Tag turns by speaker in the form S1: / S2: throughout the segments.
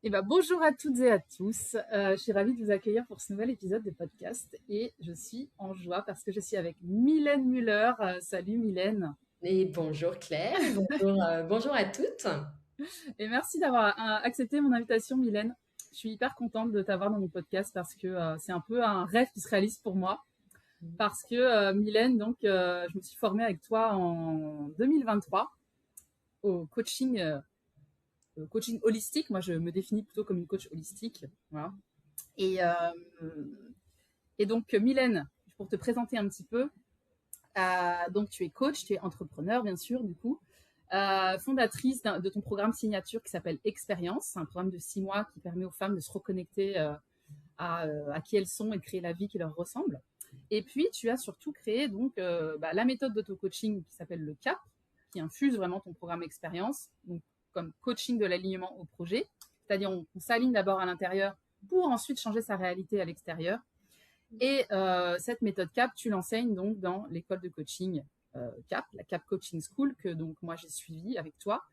S1: Bonjour à toutes et à tous. Je suis ravie de vous accueillir pour ce nouvel épisode de podcast et je suis en joie parce que je suis avec Mylène Muller. Salut Mylène.
S2: Et bonjour Claire, bonjour à toutes.
S1: Et merci d'avoir accepté mon invitation Mylène. Je suis hyper contente de t'avoir dans mon podcast parce que c'est un peu un rêve qui se réalise pour moi. Parce que Mylène, je me suis formée avec toi en 2023 au coaching holistique. Moi, je me définis plutôt comme une coach holistique. Voilà. Et, euh, Mylène, pour te présenter un petit peu, donc tu es coach, tu es entrepreneur, bien sûr, du coup, fondatrice de ton programme signature qui s'appelle Expérience. C'est un programme de 6 mois qui permet aux femmes de se reconnecter à qui elles sont et de créer la vie qui leur ressemble. Et puis, tu as surtout créé la méthode d'auto-coaching qui s'appelle le CAP, qui infuse vraiment ton programme Expérience, donc comme coaching de l'alignement au projet. C'est-à-dire, on s'aligne d'abord à l'intérieur pour ensuite changer sa réalité à l'extérieur. Et cette méthode CAP, tu l'enseignes donc dans l'école de coaching CAP, la CAP Coaching School, que donc moi j'ai suivi avec toi.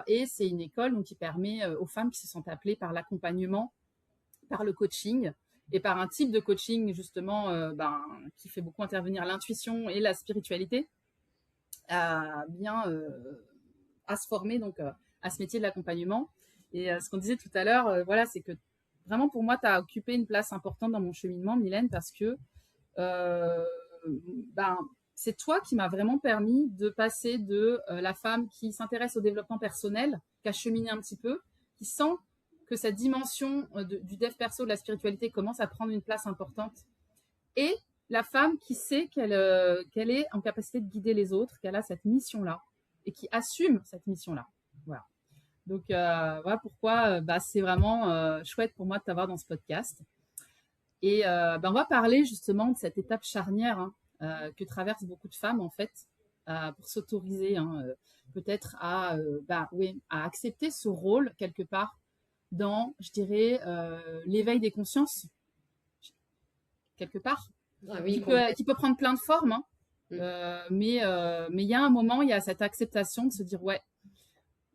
S1: Et c'est une école donc, qui permet aux femmes qui se sentent appelées par l'accompagnement, par le coaching et par un type de coaching justement qui fait beaucoup intervenir l'intuition et la spiritualité à se former à ce métier de l'accompagnement. Et ce qu'on disait tout à l'heure, voilà, c'est que vraiment pour moi, tu as occupé une place importante dans mon cheminement, Mylène, parce que euh, ben, c'est toi qui m'as vraiment permis de passer de la femme qui s'intéresse au développement personnel, qui a cheminé un petit peu, qui sent que cette dimension du dev perso, de la spiritualité commence à prendre une place importante, et la femme qui sait qu'elle est en capacité de guider les autres, qu'elle a cette mission-là, et qui assume cette mission-là. Voilà. Donc voilà pourquoi c'est vraiment chouette pour moi de t'avoir dans ce podcast. Et on va parler justement de cette étape charnière que traversent beaucoup de femmes en fait pour s'autoriser peut-être à accepter ce rôle quelque part dans, je dirais, l'éveil des consciences quelque part,
S2: Ah oui, complètement.
S1: qui peut prendre plein de formes.
S2: Mm.
S1: Mais il y a un moment, il y a cette acceptation de se dire ouais,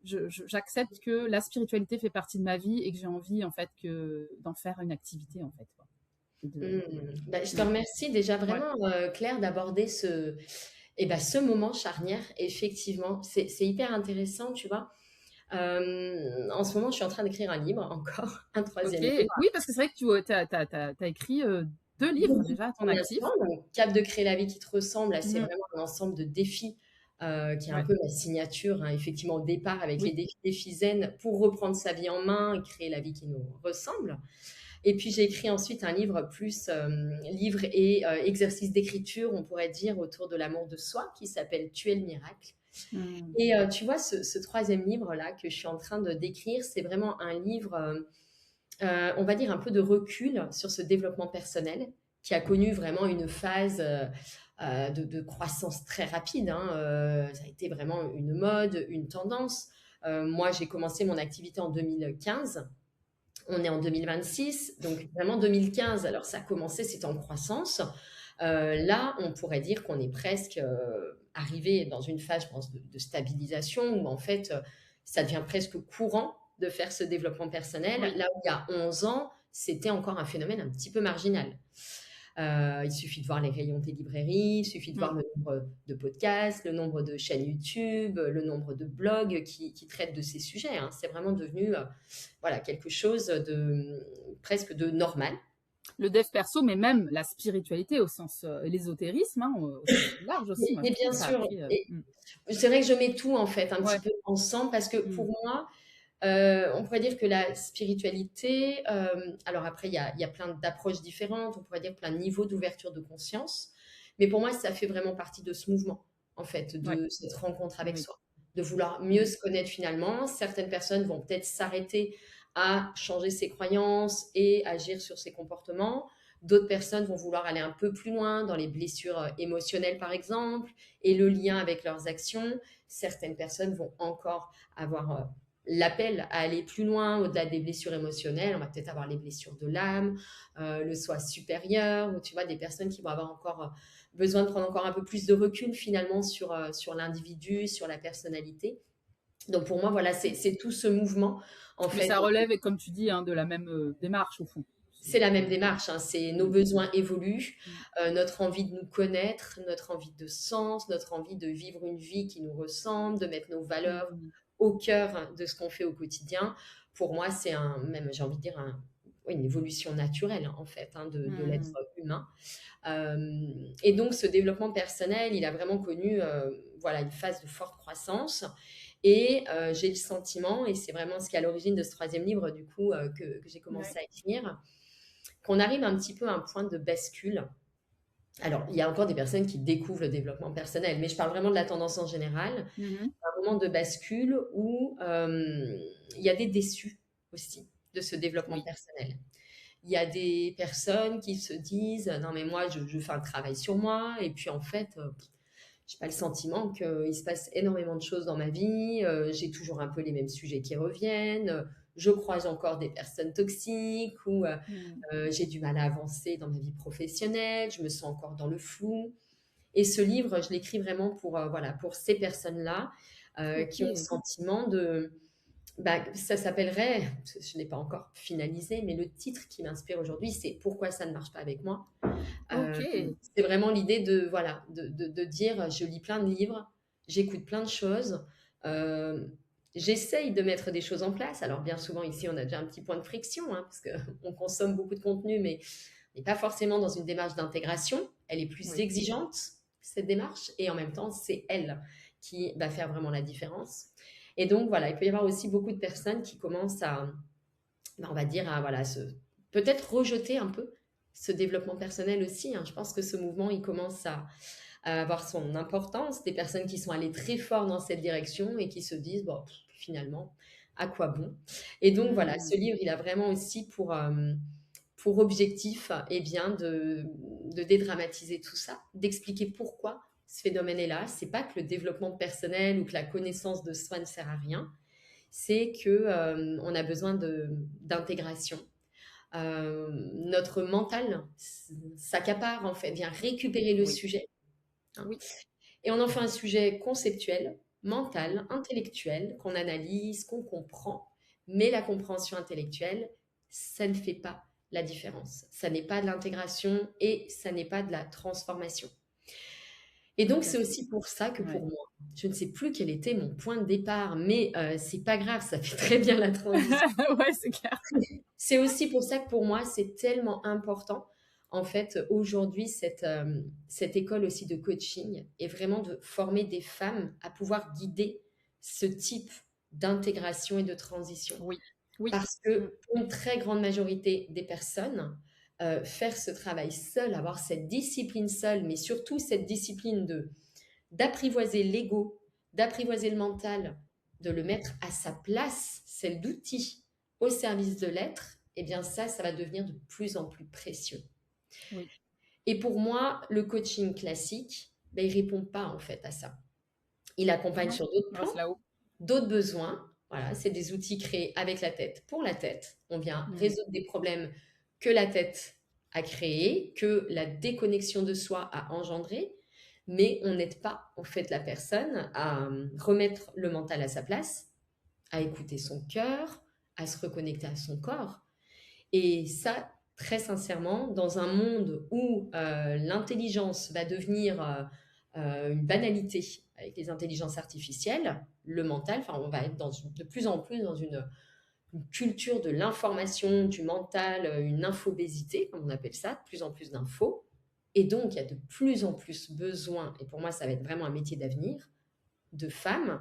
S1: j'accepte que la spiritualité fait partie de ma vie et que j'ai envie en fait d'en faire une activité en fait. Quoi.
S2: Mm. Bah, je te
S1: Ouais.
S2: remercie déjà
S1: Ouais.
S2: vraiment, Claire, d'aborder ce moment charnière. Effectivement, c'est hyper intéressant, tu vois. En ce moment, je suis en train d'écrire un livre, encore un
S1: Ok.
S2: troisième livre.
S1: Oui, parce que c'est vrai que tu as écrit 2 livres déjà à ton
S2: Pour
S1: actif.
S2: l'instant, donc Cap de créer la vie qui te ressemble, là, c'est
S1: Mhm.
S2: vraiment un ensemble de défis qui est un
S1: Ouais.
S2: peu ma signature, hein, effectivement, au départ, avec les
S1: Oui.
S2: défis zen pour reprendre sa vie en main et créer la vie qui nous ressemble. Et puis j'ai écrit ensuite un livre plus livre et exercice d'écriture, on pourrait dire, autour de l'amour de soi, qui s'appelle Tu es le miracle.
S1: Mhm.
S2: Et tu vois, ce troisième livre-là que je suis en train de d'écrire, c'est vraiment un livre, on va dire, un peu de recul sur ce développement personnel, qui a connu vraiment une phase de croissance très rapide. Hein, ça a été vraiment une mode, une tendance. Moi, j'ai commencé mon activité en 2015. On est en 2026, donc vraiment 2015. Alors ça a commencé, c'était en croissance. Là, on pourrait dire qu'on est presque arrivé dans une phase, je pense, de stabilisation où en fait, ça devient presque courant de faire ce développement personnel.
S1: Oui.
S2: Là où il y a 11 ans, c'était encore un phénomène un petit peu marginal. Il suffit de voir les rayons des librairies, il suffit de voir
S1: Mhm.
S2: le nombre de podcasts, le nombre de chaînes YouTube, le nombre de blogs qui traitent de ces sujets. Hein. C'est vraiment devenu voilà, quelque chose de presque de normal.
S1: Le dev perso, mais même la spiritualité au sens, l'ésotérisme au sens plus large aussi. Moi, je
S2: Et
S1: trouve
S2: bien
S1: que ça a
S2: sûr,
S1: pris.
S2: c'est vrai que je mets tout en fait un petit
S1: Ouais.
S2: peu ensemble parce que
S1: Mhm.
S2: pour moi, on pourrait dire que la spiritualité, alors après, il y a plein d'approches différentes, on pourrait dire plein de niveaux d'ouverture de conscience, mais pour moi, ça fait vraiment partie de ce mouvement, en fait,
S1: Ouais.
S2: de cette rencontre avec
S1: Oui.
S2: soi, de vouloir mieux
S1: Mhm.
S2: se connaître finalement. Certaines personnes vont peut-être s'arrêter à changer ses croyances et agir sur ses comportements. D'autres personnes vont vouloir aller un peu plus loin dans les blessures émotionnelles, par exemple, et le lien avec leurs actions. Certaines personnes vont encore avoir l'appel à aller plus loin au-delà des blessures émotionnelles. On va peut-être avoir les blessures de l'âme, le soi supérieur, ou tu vois, des personnes qui vont avoir encore besoin de prendre encore un peu plus de recul finalement sur l'individu, sur la personnalité. Donc pour moi, voilà, c'est tout ce mouvement, en
S1: Mais
S2: fait.
S1: ça relève, et comme tu dis, hein, de la même démarche au fond.
S2: C'est la même démarche, hein, c'est nos
S1: Mm,
S2: besoins évoluent,
S1: mm,
S2: notre envie de nous connaître, notre envie de sens, notre envie de vivre une vie qui nous ressemble, de mettre nos valeurs
S1: mm,
S2: au cœur de ce qu'on fait au quotidien. Pour moi, c'est même, j'ai envie de dire, oui, une évolution naturelle, en fait, hein, de l'être
S1: mm.
S2: humain. Et donc, ce développement personnel, il a vraiment connu voilà, une phase de forte croissance. Et j'ai le sentiment, et c'est vraiment ce qui est à l'origine de ce troisième livre, du coup, que j'ai
S1: Ouais.
S2: commencé à écrire, qu'on arrive un petit peu à un point de bascule. Alors, il y a encore des personnes qui découvrent le développement personnel, mais je parle vraiment de la tendance en général,
S1: Mhm.
S2: un moment de bascule où il y a des déçus aussi de ce développement
S1: Oui.
S2: personnel. Il y a des personnes qui se disent non mais moi je fais un travail sur moi et puis en fait j'ai pas le sentiment qu'il se passe énormément de choses dans ma vie, j'ai toujours un peu les mêmes sujets qui reviennent, je croise encore des personnes toxiques ou
S1: Mm.
S2: j'ai du mal à avancer dans ma vie professionnelle, je me sens encore dans le flou. Et ce livre, je l'écris vraiment pour, voilà, pour ces personnes-là qui ont le
S1: Ok.
S2: sentiment de, bah, ça s'appellerait, je ne l'ai pas encore finalisé, mais le titre qui m'inspire aujourd'hui, c'est Pourquoi ça ne marche pas avec moi.
S1: Ok.
S2: C'est vraiment l'idée de, voilà, de dire, je lis plein de livres, j'écoute plein de choses, euh, j'essaye de mettre des choses en place. Alors bien souvent ici, on a déjà un petit point de friction, hein, parce qu'on consomme beaucoup de contenu, mais on n'est pas forcément dans une démarche d'intégration. Elle est plus
S1: Oui.
S2: exigeante, cette démarche, et en même temps, c'est elle qui va faire vraiment la différence. Et donc voilà, il peut y avoir aussi beaucoup de personnes qui commencent à, ben, on va dire, à voilà, peut-être rejeter un peu ce développement personnel aussi, hein. Je pense que ce mouvement, il commence à avoir son importance. Des personnes qui sont allées très fort dans cette direction et qui se disent, bon, finalement, à quoi bon? Et donc voilà,
S1: Mm.
S2: ce livre, il a vraiment aussi pour objectif eh bien, de dédramatiser tout ça, d'expliquer pourquoi ce phénomène est là. C'est pas que le développement personnel ou que la connaissance de soi ne sert à rien, c'est que on a besoin d'intégration. Notre mental s'accapare en fait, vient récupérer le
S1: Oui.
S2: sujet, hein,
S1: Oui.
S2: et on en fait un sujet conceptuel, mental, intellectuel, qu'on analyse, qu'on comprend. Mais la compréhension intellectuelle, ça ne fait pas la différence. Ça n'est pas de l'intégration et ça n'est pas de la transformation. Et
S1: Tout
S2: donc,
S1: à
S2: c'est
S1: fait.
S2: aussi pour ça que pour
S1: Ouais.
S2: moi, je ne sais plus quel était mon point de départ, mais c'est pas grave, ça fait très bien la transition.
S1: Ouais, c'est clair.
S2: C'est aussi pour ça que pour moi, c'est tellement important, en fait, aujourd'hui, cette école aussi de coaching est vraiment de former des femmes à pouvoir guider ce type d'intégration et de transition.
S1: Oui. Oui.
S2: Parce
S1: Mm.
S2: que pour une très grande majorité des personnes, faire ce travail seul, avoir cette discipline seule, mais surtout cette discipline d'apprivoiser l'ego, d'apprivoiser le mental, de le mettre à sa place, celle d'outil au service de l'être, eh bien ça va devenir de plus en plus précieux.
S1: Oui.
S2: Et pour moi, le coaching classique, ben, il répond pas en fait à ça. Il accompagne
S1: Non.
S2: sur d'autres
S1: On reste
S2: plans,
S1: là-haut.
S2: d'autres besoins. Voilà, c'est des outils créés avec la tête pour la tête. On vient
S1: Mm.
S2: résoudre des problèmes que la tête a créés, que la déconnexion de soi a engendré, mais on n'aide pas en fait la personne à remettre le mental à sa place, à écouter son cœur, à se reconnecter à son corps. Et ça, très sincèrement, dans un monde où l'intelligence va devenir une banalité avec les intelligences artificielles, le mental, enfin, on va être de plus en plus dans une culture de l'information, du mental, une infobésité, comme on appelle ça, de plus en plus d'infos. Et donc, il y a de plus en plus besoin, et pour moi, ça va être vraiment un métier d'avenir, de femmes,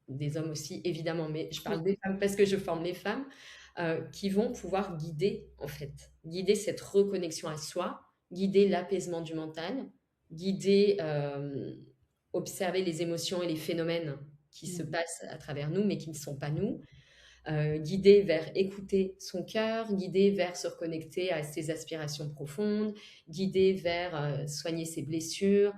S2: des hommes aussi, évidemment, mais je parle
S1: Oui.
S2: des femmes parce que je forme les femmes, qui vont pouvoir guider, en fait, guider cette reconnexion à soi, guider l'apaisement du mental, guider, observer les émotions et les phénomènes qui se
S1: Mm.
S2: passent à travers nous, mais qui ne sont pas nous, guider vers écouter son cœur, guider vers se reconnecter à ses aspirations profondes, guider vers soigner ses blessures,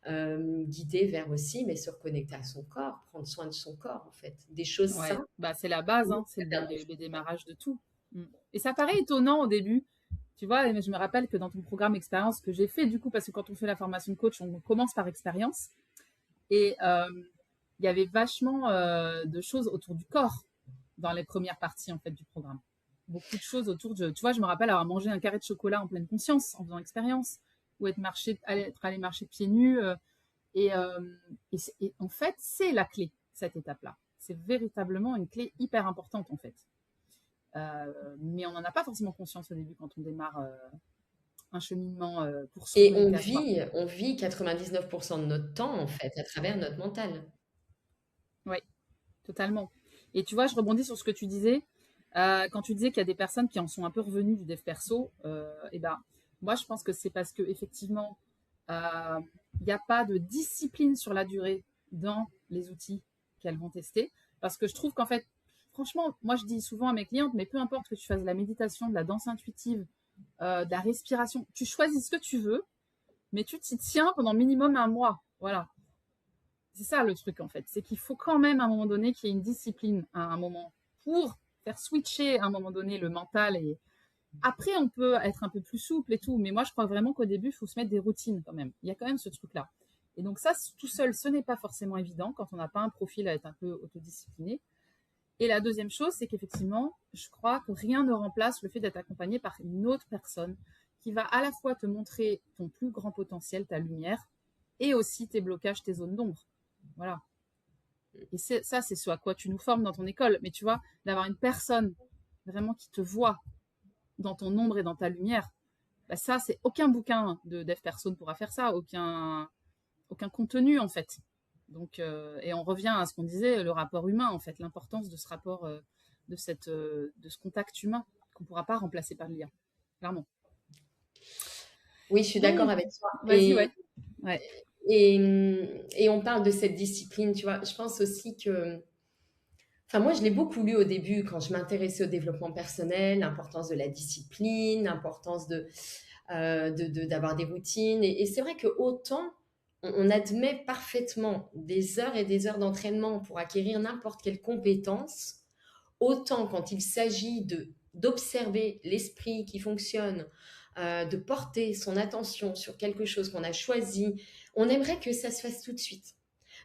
S2: guider vers aussi, mais se reconnecter à son corps, prendre soin de son corps, en fait. Des choses
S1: Ouais.
S2: simples.
S1: Bah, c'est la base, hein. C'est le démarrage de tout. Mm. Et ça paraît étonnant au début. Tu vois, mais je me rappelle que dans ton programme expérience que j'ai fait, du coup, parce que quand on fait la formation de coach, on commence par expérience. Et il y avait vachement de choses autour du corps dans les premières parties en fait du programme. Beaucoup de choses autour de, tu vois, je me rappelle avoir mangé un carré de chocolat en pleine conscience en faisant expérience, ou être allé marcher pieds nus. Et, euh, et en fait, c'est la clé, cette étape-là. C'est véritablement une clé hyper importante en fait. Mais on n'en a pas forcément conscience au début quand on démarre un cheminement pour
S2: Et
S1: soi hyper fort.
S2: on vit 99% de notre temps, en fait, à travers notre mental.
S1: Oui, totalement. Et tu vois, je rebondis sur ce que tu disais. Quand tu disais qu'il y a des personnes qui en sont un peu revenues du dev perso, et ben, moi, je pense que c'est parce que effectivement, il n'y a pas de discipline sur la durée dans les outils qu'elles vont tester. Parce que je trouve qu'en fait, franchement, moi, je dis souvent à mes clientes, mais peu importe que tu fasses de la méditation, de la danse intuitive, de la respiration, tu choisis ce que tu veux, mais tu t'y tiens pendant minimum un mois. Voilà. C'est ça le truc en fait, c'est qu'il faut quand même à un moment donné qu'il y ait une discipline à un moment pour faire switcher à un moment donné le mental et après on peut être un peu plus souple et tout, mais moi je crois vraiment qu'au début il faut se mettre des routines quand même. Il y a quand même ce truc là. Et donc ça tout seul ce n'est pas forcément évident quand on n'a pas un profil à être un peu autodiscipliné. Et la deuxième chose c'est qu'effectivement je crois que rien ne remplace le fait d'être accompagné par une autre personne qui va à la fois te montrer ton plus grand potentiel, ta lumière, et aussi tes blocages, tes zones d'ombre. Voilà. Et ça, c'est ce à quoi tu nous formes dans ton école. Mais tu vois, d'avoir une personne vraiment qui te voit dans ton ombre et dans ta lumière, bah ça, c'est aucun bouquin de dev perso ne pourra faire ça, aucun contenu en fait. Donc, et on revient à ce qu'on disait, le rapport humain en fait, l'importance de ce rapport, de ce contact humain qu'on ne pourra pas remplacer par l'IA, clairement.
S2: Oui, je suis d'accord
S1: Donc,
S2: avec toi.
S1: vas-y, ouais. Ouais.
S2: Et, et on parle de cette discipline, tu vois. Je pense aussi que, enfin, moi, je l'ai beaucoup lu au début quand je m'intéressais au développement personnel, l'importance de la discipline, l'importance d'avoir des routines. Et c'est vrai que autant on admet parfaitement des heures et des heures d'entraînement pour acquérir n'importe quelle compétence, autant quand il s'agit d'observer l'esprit qui fonctionne, de porter son attention sur quelque chose qu'on a choisi, on aimerait que ça se fasse tout de suite.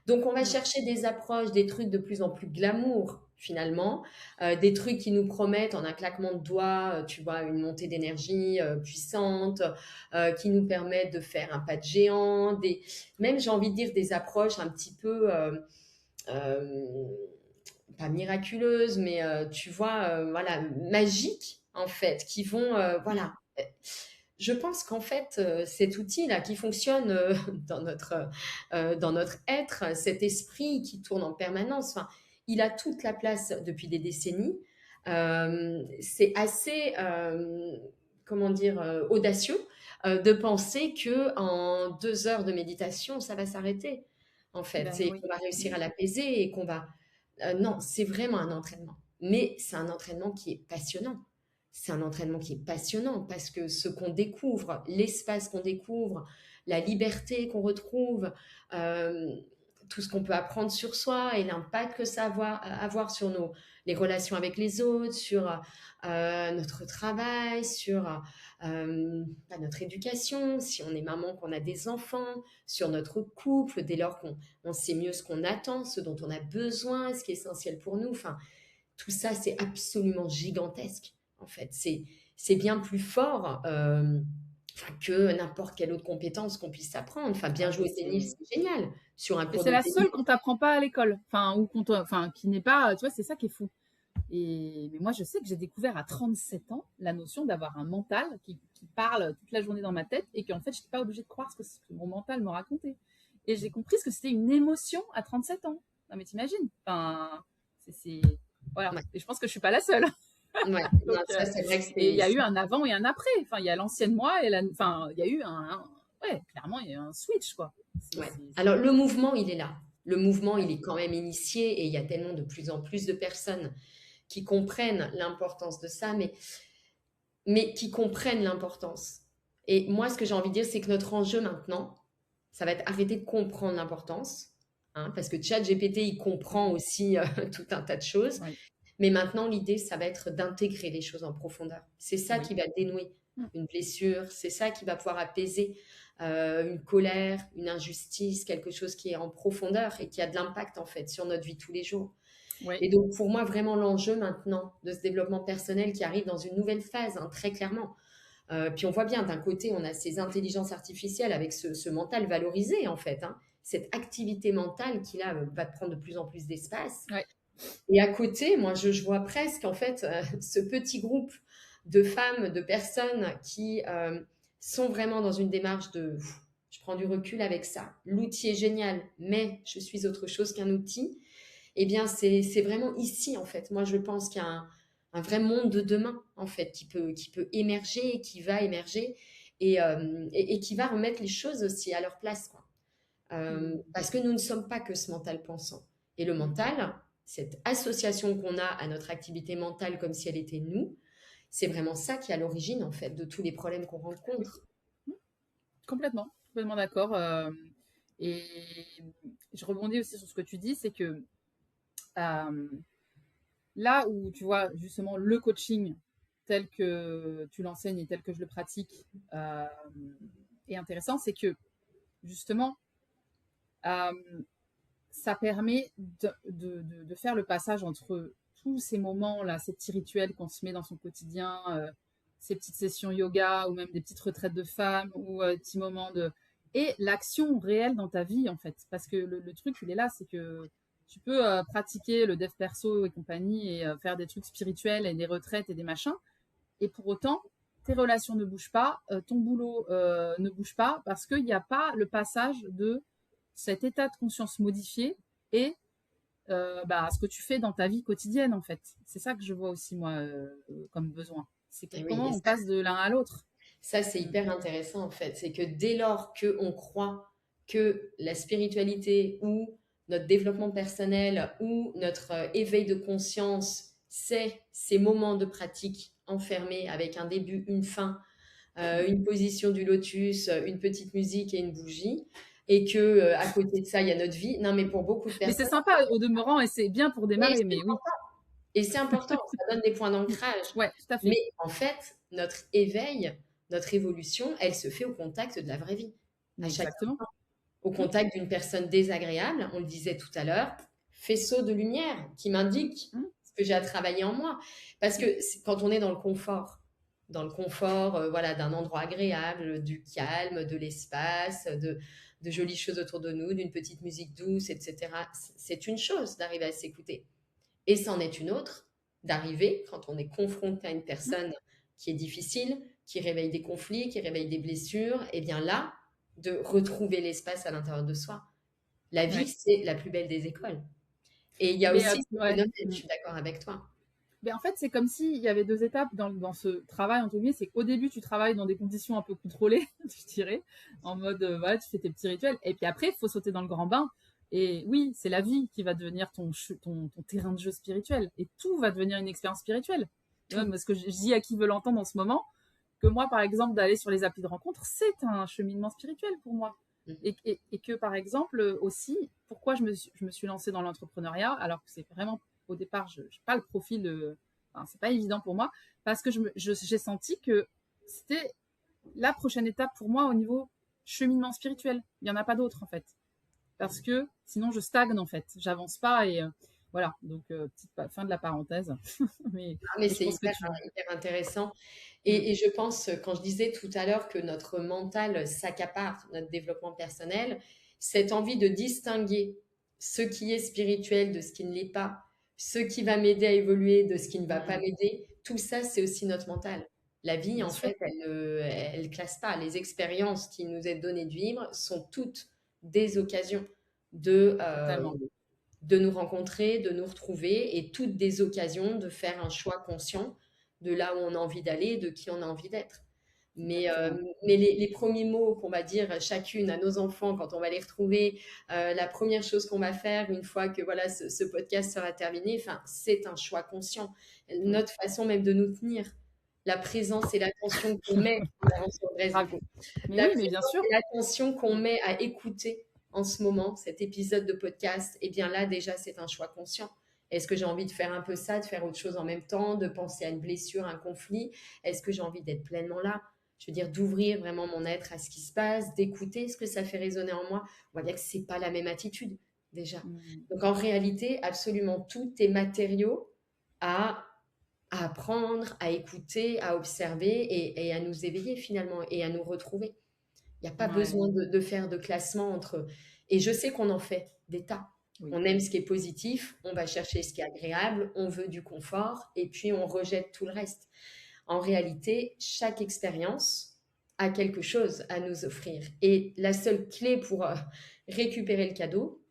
S2: Donc, on va
S1: Mm.
S2: chercher des approches, des trucs de plus en plus glamour, finalement, des trucs qui nous promettent en un claquement de doigts, tu vois, une montée d'énergie puissante, qui nous permettent de faire un pas de géant, même j'ai envie de dire des approches un petit peu, euh, pas miraculeuses, mais tu vois, voilà, magiques, en fait, qui vont,
S1: Mm.
S2: voilà. Je pense qu'en fait, cet outil-là qui fonctionne dans notre être, cet esprit qui tourne en permanence, enfin, il a toute la place depuis des décennies. C'est assez, comment dire, audacieux de penser que en 2 heures de méditation, ça va s'arrêter. En fait,
S1: Ben
S2: c'est
S1: oui.
S2: qu'on va réussir
S1: Mm.
S2: à l'apaiser et qu'on va. Non, c'est vraiment un entraînement. Mais c'est un entraînement qui est passionnant. C'est un entraînement qui est passionnant parce que ce qu'on découvre, l'espace qu'on découvre, la liberté qu'on retrouve, euh, tout ce qu'on peut apprendre sur soi et l'impact que ça va avoir sur les relations avec les autres, sur notre travail, sur notre éducation, si on est maman, qu'on a des enfants, sur notre couple, dès lors qu'on sait mieux ce qu'on attend, ce dont on a besoin, ce qui est essentiel pour nous. Enfin, tout ça, c'est absolument gigantesque, en fait. C'est bien plus fort que n'importe quelle autre compétence qu'on puisse apprendre. Enfin, bien
S1: Ah, mais
S2: jouer au tennis, c'est génial. Sur un
S1: et
S2: cours
S1: c'est
S2: de
S1: la
S2: tennis.
S1: seule qu'on t'apprend pas à l'école, enfin, enfin, qui n'est pas, tu vois, c'est ça qui est fou. Mais moi, je sais que j'ai découvert à 37 ans la notion d'avoir un mental qui parle toute la journée dans ma tête et qu'en fait, je n'étais pas obligée de croire ce que mon mental me racontait. Et j'ai compris ce que c'était une émotion à 37 ans. Non, mais t'imagines. Enfin, voilà.
S2: Ouais,
S1: Et je pense que je suis pas la seule.
S2: ouais. Non,
S1: Donc,
S2: ça, c'est vrai que
S1: et il y a eu un avant et un après. Enfin, il y a l'ancienne moi enfin, il y a eu ouais, clairement, il y a eu un switch, quoi.
S2: ouais. Alors, le mouvement, il est là. Le mouvement, il est quand même initié et il y a tellement de plus en plus de personnes qui comprennent l'importance de ça, mais qui comprennent l'importance. Et moi, ce que j'ai envie de dire, c'est que notre enjeu maintenant, ça va être arrêter de comprendre l'importance, hein, parce que ChatGPT, il comprend aussi tout un tas de choses.
S1: Oui,
S2: Mais maintenant, l'idée, ça va être d'intégrer les choses en profondeur. C'est ça
S1: oui.
S2: qui va dénouer.
S1: Mm.
S2: une blessure. C'est ça qui va pouvoir apaiser une colère, une injustice, quelque chose qui est en profondeur et qui a de l'impact en fait sur notre vie tous les jours.
S1: Oui,
S2: Et donc pour moi, vraiment l'enjeu maintenant de ce développement personnel qui arrive dans une nouvelle phase, hein, très clairement. Puis on voit bien, d'un côté, on a ces intelligences artificielles avec ce mental valorisé en fait, hein, cette activité mentale qui là va prendre de plus en plus d'espace.
S1: ouais.
S2: Et à côté, moi, je vois presque, en fait, ce petit groupe de femmes, de personnes qui sont vraiment dans une démarche de je prends du recul avec ça. L'outil est génial, mais je suis autre chose qu'un outil. Eh bien, c'est vraiment ici, en fait. Moi, je pense qu'il y a un vrai monde de demain, en fait, qui peut émerger, qui va émerger et qui va remettre les choses aussi à leur place, quoi. Parce que nous ne sommes pas que ce mental pensant. Et le mental, cette association qu'on a à notre activité mentale comme si elle était nous, c'est vraiment ça qui est à l'origine, en fait, de tous les problèmes qu'on
S1: Oui,
S2: rencontre.
S1: complètement, complètement d'accord. Et je rebondis aussi sur ce que tu dis, c'est que euh, là où tu vois justement le coaching tel que tu l'enseignes et tel que je le pratique euh, est intéressant, c'est que justement, euh, ça permet de faire le passage entre tous ces moments-là, ces petits rituels qu'on se met dans son quotidien, ces petites sessions yoga ou même des petites retraites de femmes ou des petits moments de... Et l'action réelle dans ta vie, en fait. Parce que le truc, il est là, c'est que tu peux pratiquer le dev perso et compagnie et faire des trucs spirituels et des retraites et des machins. Et pour autant, tes relations ne bougent pas, ton boulot ne bouge pas parce qu'il n'y a pas le passage de cet état de conscience modifié et ce que tu fais dans ta vie quotidienne en fait. C'est ça que je vois aussi moi comme besoin. C'est que
S2: Et oui,
S1: comment on passe de l'un à l'autre.
S2: ça c'est hyper intéressant, en fait. C'est que dès lors qu'on croit que la spiritualité ou notre développement personnel ou notre éveil de conscience, c'est ces moments de pratique enfermés avec un début, une fin, une position du lotus, une petite musique et une bougie, et que à côté de ça, il y a notre vie. Non, mais pour beaucoup de
S1: Mais c'est
S2: personnes,
S1: sympa au demeurant et c'est bien pour
S2: et
S1: démarrer,
S2: c'est
S1: mais oui.
S2: et c'est important, ça donne des points d'ancrage.
S1: Ouais, tout à fait.
S2: Mais en fait, notre éveil, notre évolution, elle se fait au contact de la vraie vie, à
S1: Mais
S2: chaque
S1: exactement.
S2: instant. Au contact d'une personne désagréable, on le disait tout à l'heure, faisceau de lumière qui m'indique ce que j'ai à travailler en moi. Parce que quand on est dans le confort voilà, d'un endroit agréable, du calme, de l'espace, de jolies choses autour de nous, d'une petite musique douce, etc., c'est une chose d'arriver à s'écouter. Et c'en est une autre d'arriver, quand on est confronté à une personne qui est difficile, qui réveille des conflits, qui réveille des blessures, et bien là, de retrouver l'espace à l'intérieur de soi. La vie,
S1: Ouais.
S2: c'est la plus belle des écoles. Et il y a
S1: Mais
S2: aussi ce
S1: ouais.
S2: phénomène, je suis d'accord avec toi.
S1: Mais en fait, c'est comme s'il y avait deux étapes dans ce travail, entre guillemets. C'est qu'au début, tu travailles dans des conditions un peu contrôlées, je dirais, en mode, voilà, tu fais tes petits rituels. Et puis après, il faut sauter dans le grand bain. Et oui, c'est la vie qui va devenir ton terrain de jeu spirituel. Et tout va devenir une expérience spirituelle.
S2: Tout.
S1: Parce que je dis à qui veut l'entendre en ce moment, que moi, par exemple, d'aller sur les applis de rencontre, c'est un cheminement spirituel pour moi.
S2: Mhm.
S1: Et que, par exemple, aussi, pourquoi je me suis lancée dans l'entrepreneuriat, alors que c'est vraiment, au départ, je n'ai pas le profil, enfin, c'est pas évident pour moi, parce que j'ai senti que c'était la prochaine étape pour moi au niveau cheminement spirituel. Il n'y en a pas d'autre, en fait. Parce que sinon, je stagne, en fait. J'avance pas et voilà. Donc, petite fin de la parenthèse. mais,
S2: Ah, mais
S1: mais je
S2: c'est
S1: pense que
S2: hyper,
S1: tu...
S2: hyper intéressant.
S1: Mm.
S2: Et je pense, quand je disais tout à l'heure que notre mental s'accapare notre développement personnel, cette envie de distinguer ce qui est spirituel de ce qui ne l'est pas, ce qui va m'aider à évoluer de ce qui ne va pas
S1: Mm.
S2: m'aider, tout ça, c'est aussi notre mental. La vie,
S1: Bien
S2: en
S1: sûr.
S2: fait, elle classe pas. Les expériences qui nous est données de vivre sont toutes des occasions de,
S1: Totalement.
S2: de nous rencontrer, de nous retrouver et toutes des occasions de faire un choix conscient de là où on a envie d'aller, de qui on a envie d'être. Mais,
S1: Exactement.
S2: les premiers mots qu'on va dire chacune à nos enfants quand on va les retrouver, la première chose qu'on va faire une fois que voilà, ce podcast sera terminé, enfin, c'est un choix conscient.
S1: Oui.
S2: Notre façon même de nous tenir, la présence et l'attention qu'on met, on avance sur le reste du coup,
S1: Bravo. Mais
S2: la
S1: oui, mais bien
S2: présence
S1: sûr.
S2: et l'attention qu'on met à écouter en ce moment, cet épisode de podcast, eh bien là, déjà, c'est un choix conscient. Est-ce que j'ai envie de faire un peu ça, de faire autre chose en même temps, de penser à une blessure, un conflit? Est-ce que j'ai envie d'être pleinement là? Je veux dire, d'ouvrir vraiment mon être à ce qui se passe, d'écouter ce que ça fait résonner en moi. On va dire que c'est pas la même attitude, déjà.
S1: Mm.
S2: Donc, en réalité, absolument tout est matériaux à, à apprendre, à écouter, à observer et à nous éveiller finalement et à nous retrouver. Il n'y a pas
S1: Ouais,
S2: besoin de faire de classement entre... Et je sais qu'on en fait des tas.
S1: oui.
S2: On aime ce qui est positif, on va chercher ce qui est agréable, on veut du confort et puis on rejette tout le reste. En réalité, chaque expérience a quelque chose à nous offrir. Et la seule clé pour récupérer le cadeau,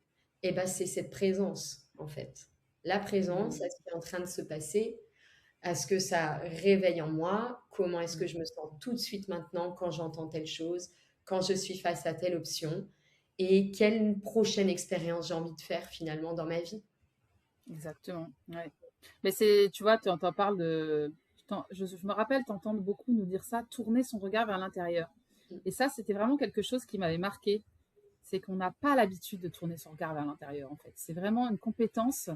S2: eh ben, c'est cette présence, en fait. La présence à
S1: Mm.
S2: ce qui est en train de se passer, à ce que ça réveille en moi, comment est-ce que
S1: Mm.
S2: je me sens tout de suite maintenant quand j'entends telle chose, quand je suis face à telle option, et quelle prochaine expérience j'ai envie de faire finalement dans ma vie.
S1: Exactement. Ouais. Mais c'est, tu vois, tu en parles de. Je me rappelle t'entendre beaucoup nous dire ça, tourner son regard vers l'intérieur. Et ça, c'était vraiment quelque chose qui m'avait marqué. C'est qu'on n'a pas l'habitude de tourner son regard vers l'intérieur, en fait. C'est vraiment une compétence.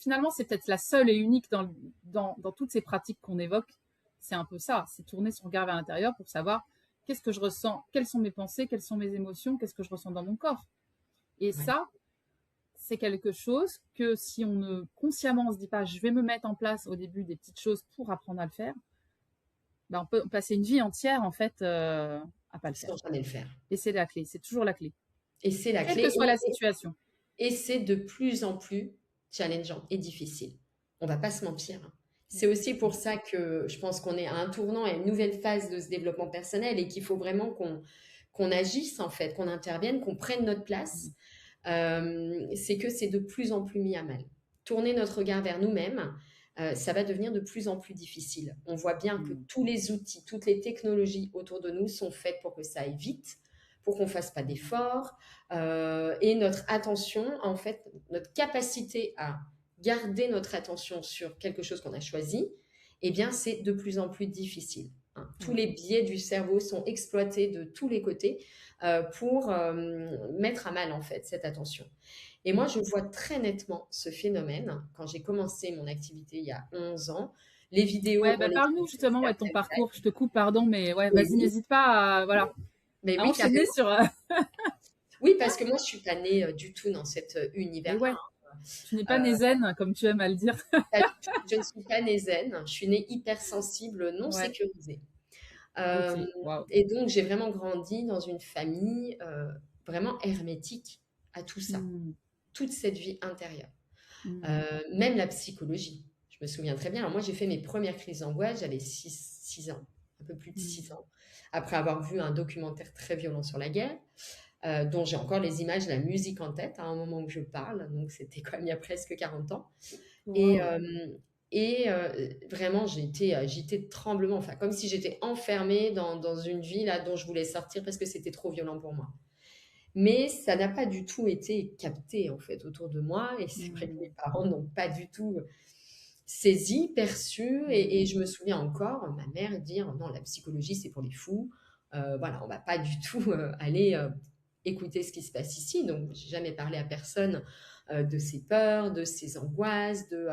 S1: Finalement, c'est peut-être la seule et unique dans toutes ces pratiques qu'on évoque. C'est un peu ça. C'est tourner son regard vers l'intérieur pour savoir qu'est-ce que je ressens, quelles sont mes pensées, quelles sont mes émotions, qu'est-ce que je ressens dans mon corps. Et
S2: Ouais.
S1: ça, c'est quelque chose que si on ne consciemment on se dit pas je vais me mettre en place au début des petites choses pour apprendre à le faire, ben on peut passer une vie entière en fait à pas le faire.
S2: Sans jamais le faire.
S1: Et c'est la clé, c'est toujours la clé,
S2: Et c'est la
S1: quelle que
S2: clé.
S1: soit la situation.
S2: Et c'est de plus en plus challengeant et difficile. On va pas se mentir, hein.
S1: Mm.
S2: C'est aussi pour ça que je pense qu'on est à un tournant, à une nouvelle phase de ce développement personnel et qu'il faut vraiment qu'on agisse en fait, qu'on intervienne, qu'on prenne notre place. C'est que c'est de plus en plus mis à mal. Tourner notre regard vers nous-mêmes, ça va devenir de plus en plus difficile. On voit bien que
S1: Mm.
S2: tous les outils, toutes les technologies autour de nous sont faites pour que ça aille vite, pour qu'on fasse pas d'efforts, et notre attention, en fait, notre capacité à garder notre attention sur quelque chose qu'on a choisi, eh bien, c'est de plus en plus difficile, hein. Tous
S1: Ouais.
S2: les biais du cerveau sont exploités de tous les côtés pour mettre à mal, en fait, cette attention. Et moi,
S1: Mm.
S2: je vois très nettement ce phénomène quand j'ai commencé mon activité il y a 11 ans. Les vidéos,
S1: Ouais,
S2: on
S1: bah
S2: les
S1: parle-nous
S2: trouve sur
S1: justement ouais, de ton
S2: certaines
S1: parcours.
S2: pages.
S1: Je te coupe, pardon, mais ouais,
S2: Mais
S1: vas-y,
S2: oui,
S1: n'hésite pas à, voilà,
S2: mais
S1: à
S2: oui,
S1: enchaîner
S2: carrément.
S1: sur.
S2: Oui, parce que moi, je suis pas née du tout dans cet
S1: Mais
S2: univers-là,
S1: ouais, tu n'es
S2: hein.
S1: pas né zen, comme tu aimes à le dire.
S2: Pas du tout. Je ne suis pas née zen. Je suis née hypersensible, non
S1: Ouais,
S2: sécurisée.
S1: ok,
S2: Euh,
S1: waouh.
S2: et donc, j'ai vraiment grandi dans une famille vraiment hermétique à tout ça,
S1: Mm.
S2: toute cette vie intérieure.
S1: Mm.
S2: Même la psychologie. Je me souviens très bien. Alors moi, j'ai fait mes premières crises d'angoisse, j'avais 6 ans, un peu plus de 6
S1: Mm.
S2: ans, après avoir vu un documentaire très violent sur la guerre, dont j'ai encore les images, la musique en tête à un moment où je parle. Donc, c'était quand même il y a presque 40 ans. Et,
S1: Waouh.
S2: vraiment, j'étais de tremblement, enfin, comme si j'étais enfermée dans une vie là, dont je voulais sortir parce que c'était trop violent pour moi. Mais ça n'a pas du tout été capté en fait autour de moi et c'est vrai que mes
S1: Mm.
S2: parents n'ont pas du tout saisi, perçu et
S1: Mm.
S2: je me souviens encore ma mère dire: «Non, la psychologie, c'est pour les fous, voilà, on va pas du tout, aller, écouter ce qui se passe ici». Donc j'ai jamais parlé à personne, de ses peurs, de ses angoisses, de,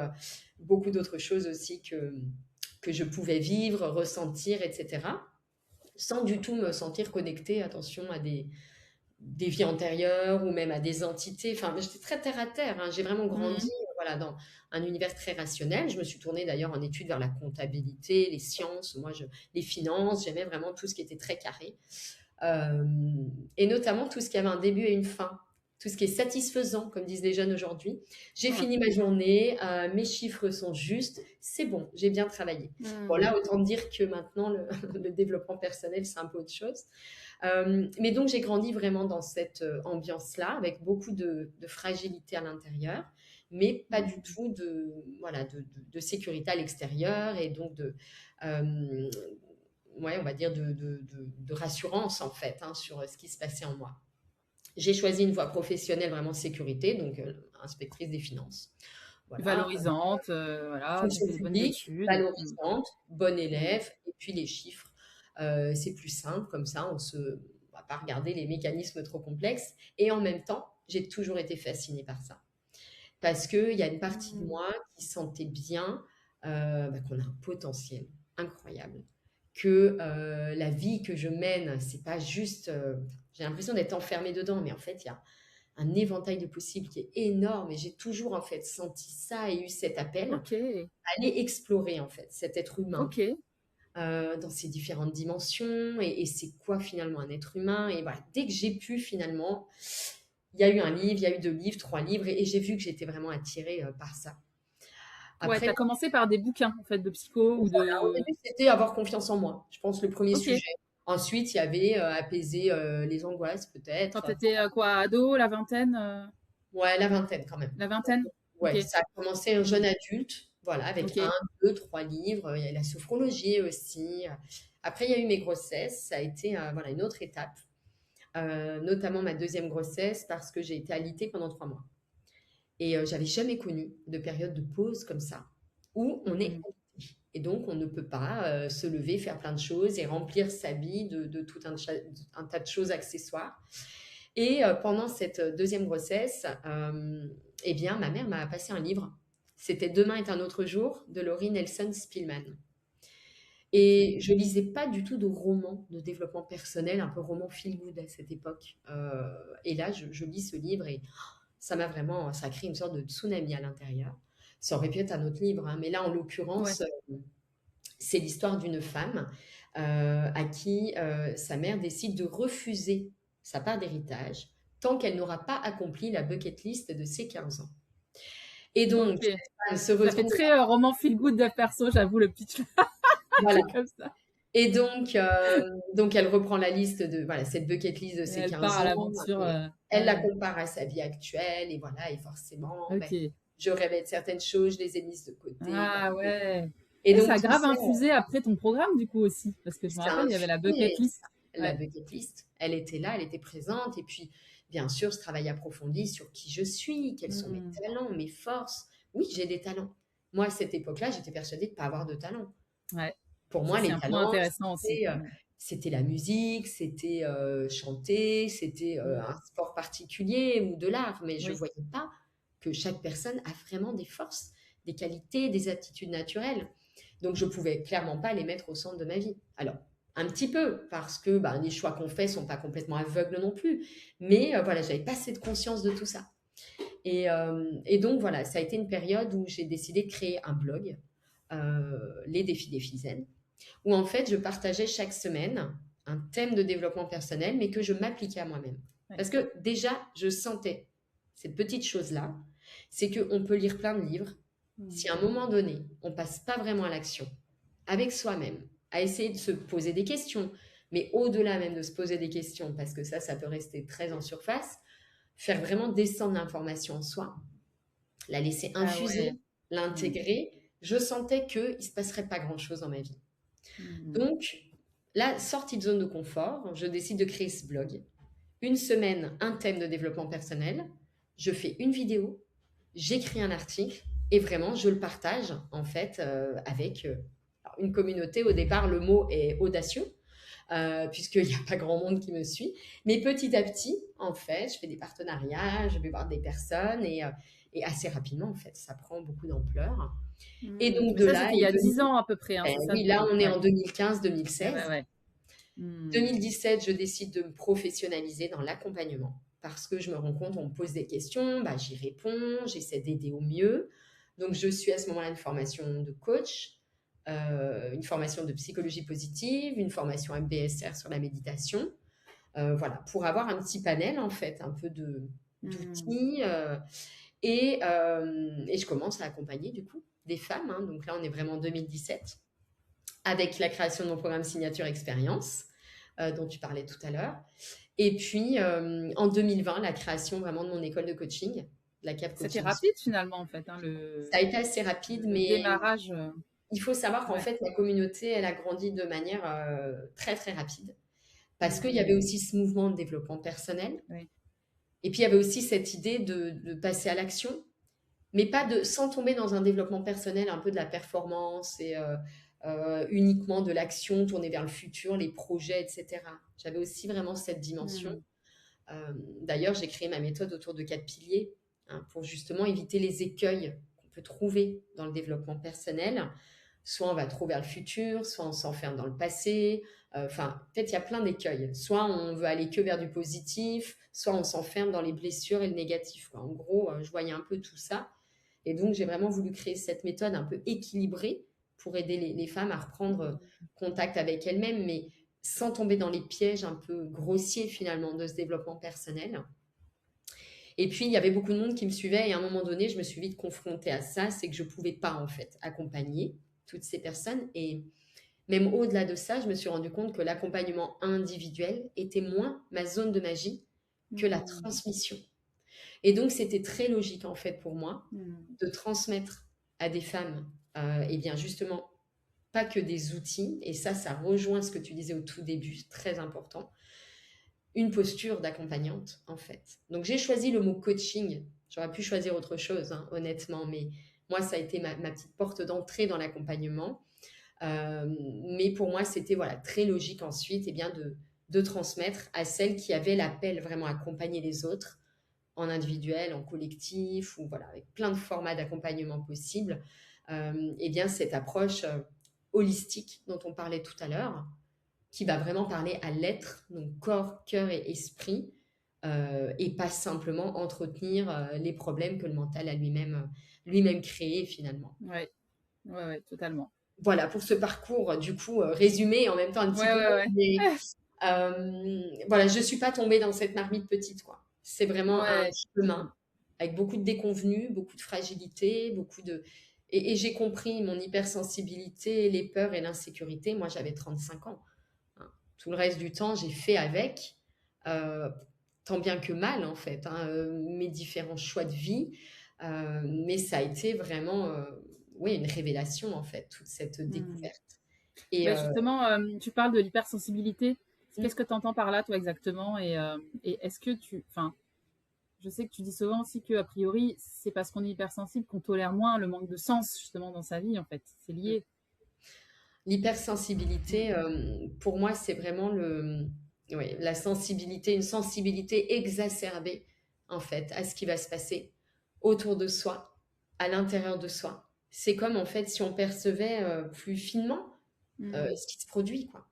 S2: beaucoup d'autres choses aussi que je pouvais vivre, ressentir et cetera, sans du tout me sentir connectée, attention, à des vies antérieures ou même à des entités. Enfin, j'étais très terre à terre, hein. J'ai vraiment grandi
S1: Mm.
S2: voilà, dans un univers très rationnel. Je me suis tournée d'ailleurs en études vers la comptabilité, les sciences, les finances. J'aimais vraiment tout ce qui était très carré. Euh, et notamment tout ce qui avait un début et une fin. Tout ce qui est satisfaisant, comme disent les jeunes aujourd'hui. J'ai
S1: Ouais.
S2: fini ma journée, mes chiffres sont justes, c'est bon, j'ai bien travaillé. Bon,
S1: Mm.
S2: là, autant dire que maintenant, le développement personnel, c'est un peu autre chose. Mais donc, j'ai grandi vraiment dans cette ambiance-là, avec beaucoup de fragilité à l'intérieur, mais pas du
S1: Mm.
S2: tout voilà, de sécurité à l'extérieur et donc euh, ouais, on va dire de rassurance en fait, hein, sur ce qui se passait en moi. J'ai choisi une voie professionnelle vraiment sécurité, donc inspectrice des finances. Voilà,
S1: Valorisante, voilà, tu
S2: fonction
S1: fais des bonnes
S2: publique,
S1: études. Mm.
S2: valorisante, bon
S1: Mm.
S2: élève, et puis les chiffres, c'est plus simple, comme ça, on va pas regarder les mécanismes trop complexes. Et en même temps, j'ai toujours été fascinée par ça. parce qu'il y a une partie de
S1: Mmh.
S2: moi qui sentait bien qu'on a un potentiel incroyable, que la vie que je mène, c'est pas juste, j'ai l'impression d'être enfermée dedans, mais en fait, il y a un éventail de possibles qui est énorme et j'ai toujours en fait senti ça et eu cet appel
S1: OK,
S2: à aller explorer en fait cet être humain
S1: OK.
S2: dans ses différentes dimensions et c'est quoi finalement un être humain et voilà, dès que j'ai pu finalement, il y a eu un livre, il y a eu 2 livres, 3 livres et j'ai vu que j'étais vraiment attirée, par ça.
S1: Ouais,
S2: Après
S1: tu as commencé par des bouquins, en fait, de psycho ou
S2: voilà, au
S1: de
S2: début, c'était avoir confiance en moi, je pense le premier
S1: OK.
S2: sujet. Ensuite, il y avait, apaiser, les angoisses
S1: Quand
S2: peut-être,
S1: tu étais, quoi, ado, la vingtaine,
S2: ouais, la vingtaine quand même.
S1: la vingtaine? OK.
S2: Ouais, ça a commencé un
S1: Mmh.
S2: jeune adulte, voilà, avec un,
S1: OK.
S2: 2, 3 livres. Il y a la sophrologie aussi. Après, il y a eu mes grossesses. Ça a été voilà, une autre étape, notamment ma deuxième grossesse, parce que j'ai été alitée pendant 3 mois. Et j'avais jamais connu de période de pause comme ça, où on est
S1: Mmh.
S2: alité. Et donc, on ne peut pas se lever, faire plein de choses et remplir sa vie de tout un tas de choses accessoires. Et pendant cette deuxième grossesse, eh bien, ma mère m'a passé un livre. C'était Demain est un autre jour de Laurie Nelson Spillman.
S1: OK.
S2: Et je lisais pas du tout de romans de développement personnel, un peu roman feel good à cette époque. Et là, je lis ce livre et ça a créé une sorte de tsunami à l'intérieur. Ça aurait pu être un autre livre, hein, mais là, en
S1: Ouais.
S2: l'occurrence, c'est l'histoire d'une femme à qui sa mère décide de refuser sa part d'héritage tant qu'elle n'aura pas accompli la bucket list de ses 15 ans. Et donc,
S1: OK.
S2: cette femme se
S1: Ça fait
S2: retrouve,
S1: très, roman feel good de perso, j'avoue, le pitch là,
S2: voilà.
S1: dit comme ça.
S2: Et donc elle reprend la liste de, voilà, cette bucket list de
S1: Et
S2: ses
S1: elle part
S2: 15
S1: à
S2: ans,
S1: l'aventure,
S2: et elle la
S1: ouais.
S2: compare à sa vie actuelle, et voilà, et forcément, ben,
S1: OK.
S2: je rêvais de certaines choses, je les ai mises de côté, voilà.
S1: Ah ouais.
S2: Et
S1: Et ça
S2: donc
S1: a
S2: tout
S1: grave
S2: ça,
S1: infusé après ton programme du coup aussi? Parce que je me
S2: ça
S1: rappelle,
S2: a
S1: il y avait la
S2: infusé
S1: bucket list.
S2: la
S1: Ouais.
S2: bucket list. Elle était là, elle était présente. Et puis, bien sûr, ce travail approfondi sur qui je suis, quels sont mes
S1: Mmh.
S2: talents, mes forces. Oui, j'ai des talents. Moi, à cette époque-là, j'étais persuadée de ne pas avoir de talent.
S1: Ouais.
S2: Pour
S1: Ça,
S2: moi,
S1: c'est
S2: les
S1: un point
S2: talents,
S1: intéressant aussi.
S2: c'était,
S1: Mmh.
S2: c'était la musique, c'était chanter, c'était
S1: Mmh.
S2: un sport particulier ou de l'art. Mais je ne
S1: Oui.
S2: voyais pas que chaque personne a vraiment des forces, des qualités, des aptitudes naturelles. Donc, je pouvais clairement pas les mettre au centre de ma vie. Alors, un petit peu, parce que bah, les choix qu'on fait sont pas complètement aveugles non plus. Mais voilà, j'avais pas cette conscience de tout ça. Et donc, voilà, ça a été une période où j'ai décidé de créer un blog, Les Défis des Fisaines, où en fait, je partageais chaque semaine un thème de développement personnel, mais que je m'appliquais à moi-même.
S1: Ouais.
S2: Parce que déjà, je sentais cette petite chose-là, c'est qu'on peut lire plein de livres.
S1: Mmh.
S2: Si à un moment donné, on passe pas vraiment à l'action, avec soi-même, à essayer de se poser des questions, mais au-delà même de se poser des questions, parce que ça peut rester très en surface, faire vraiment descendre l'information en soi, la laisser
S1: Ah
S2: infuser,
S1: ouais. Mmh.
S2: l'intégrer, je sentais qu'il ne se passerait pas grand-chose dans ma vie.
S1: Mmh.
S2: Donc, là, sortie de zone de confort, je décide de créer ce blog. Une semaine, un thème de développement personnel. Je fais une vidéo, j'écris un article et vraiment, je le partage en fait avec une communauté. Au départ, le mot est audacieux puisqu'il n'y a pas grand monde qui me suit. Mais petit à petit, en fait, je fais des partenariats, je vais voir des personnes et assez rapidement, en fait, ça prend beaucoup d'ampleur. Et
S1: Mmh.
S2: donc
S1: Mais
S2: de
S1: ça,
S2: là
S1: c'était il y
S2: est
S1: a
S2: venu,
S1: 10 ans à peu près, hein,
S2: ben
S1: c'est ça
S2: oui, là
S1: du
S2: on est
S1: ouais.
S2: en
S1: Ouais, ouais,
S2: 2015-2016.
S1: ouais. Mmh.
S2: 2017, je décide de me professionnaliser dans l'accompagnement parce que je me rends compte, on me pose des questions, bah, j'y réponds, j'essaie d'aider au mieux. Donc, je suis à ce moment-là une formation de coach, une formation de psychologie positive, une formation MBSR sur la méditation. Voilà, pour avoir un petit panel, en fait, un peu
S1: Mmh.
S2: d'outils. Et je commence à accompagner, du coup, des femmes, hein. Donc là, on est vraiment en 2017 avec la création de mon programme Signature Expérience, dont tu parlais tout à l'heure. Et puis, en 2020, la création vraiment de mon école de coaching, la CAP
S1: C'était
S2: Coaching.
S1: rapide finalement en fait, hein,
S2: Ça a été assez rapide,
S1: le
S2: mais
S1: démarrage,
S2: il faut savoir qu'en
S1: ouais.
S2: fait, la communauté, elle a grandi de manière très, très rapide. Parce qu'il y
S1: Mmh.
S2: avait aussi ce mouvement de développement personnel.
S1: Oui.
S2: Et puis, il y avait aussi cette idée de passer à l'action, mais pas de, sans tomber dans un développement personnel, un peu de la performance et uniquement de l'action tournée vers le futur, les projets, etc. J'avais aussi vraiment cette dimension.
S1: Mmh.
S2: D'ailleurs, j'ai créé ma méthode autour de 4 piliers. hein, pour justement éviter les écueils qu'on peut trouver dans le développement personnel. Soit on va trop vers le futur, soit on s'enferme dans le passé. Enfin, en fait, il y a plein d'écueils. Soit on veut aller que vers du positif, soit on s'enferme dans les blessures et le négatif, quoi. En gros, je voyais un peu tout ça. Et donc, j'ai vraiment voulu créer cette méthode un peu équilibrée pour aider les femmes à reprendre contact avec elles-mêmes, mais sans tomber dans les pièges un peu grossiers finalement de ce développement personnel. Et puis, il y avait beaucoup de monde qui me suivait et à un moment donné, je me suis vite confrontée à ça, c'est que je ne pouvais pas en fait accompagner toutes ces personnes. Et même au-delà de ça, je me suis rendu compte que l'accompagnement individuel était moins ma zone de magie que la transmission. Et donc, c'était très logique en fait pour moi de transmettre à des femmes, et bien justement, pas que des outils, et ça rejoint ce que tu disais au tout début, très important, une posture d'accompagnante, en fait. Donc, j'ai choisi le mot coaching. J'aurais pu choisir autre chose, hein, honnêtement, mais moi, ça a été ma petite porte d'entrée dans l'accompagnement. Mais pour moi, c'était voilà, très logique ensuite eh bien, de transmettre à celles qui avaient l'appel vraiment à accompagner les autres en individuel, en collectif, ou voilà, avec plein de formats d'accompagnement possibles. Eh bien, cette approche holistique dont on parlait tout à l'heure, qui va vraiment parler à l'être, donc corps, cœur et esprit, et pas simplement entretenir les problèmes que le mental a lui-même créés finalement.
S1: Ouais, ouais, ouais, totalement.
S2: Voilà pour ce parcours, du coup, résumé et en même temps un petit
S1: Ouais,
S2: peu
S1: ouais,
S2: long,
S1: ouais.
S2: mais voilà, je ne suis pas tombée dans cette marmite petite, quoi. C'est vraiment un
S1: Ouais.
S2: chemin avec beaucoup de déconvenues, beaucoup de fragilité, beaucoup de... Et j'ai compris mon hypersensibilité, les peurs et l'insécurité. Moi, j'avais 35 ans. Hein. Tout le reste du temps, j'ai fait avec, euh, tant bien que mal, en fait, hein, mes différents choix de vie. Mais ça a été vraiment oui, une révélation, en fait, toute cette
S1: Hmm.
S2: découverte. Et
S1: Bah, justement, tu parles de l'hypersensibilité.
S2: mm,
S1: Qu'est-ce que tu entends par là, toi, exactement? Et est-ce que tu... Enfin, je sais que tu dis souvent aussi que, a priori, c'est parce qu'on est hypersensible qu'on tolère moins le manque de sens, justement, dans sa vie, en fait. C'est
S2: mm.
S1: lié.
S2: L'hypersensibilité, pour moi, c'est vraiment oui, la sensibilité, une sensibilité exacerbée, en fait, à ce qui va se passer autour de soi, à l'intérieur de soi. C'est comme, en fait, si on percevait plus finement
S1: Hmm.
S2: ce qui se produit, quoi.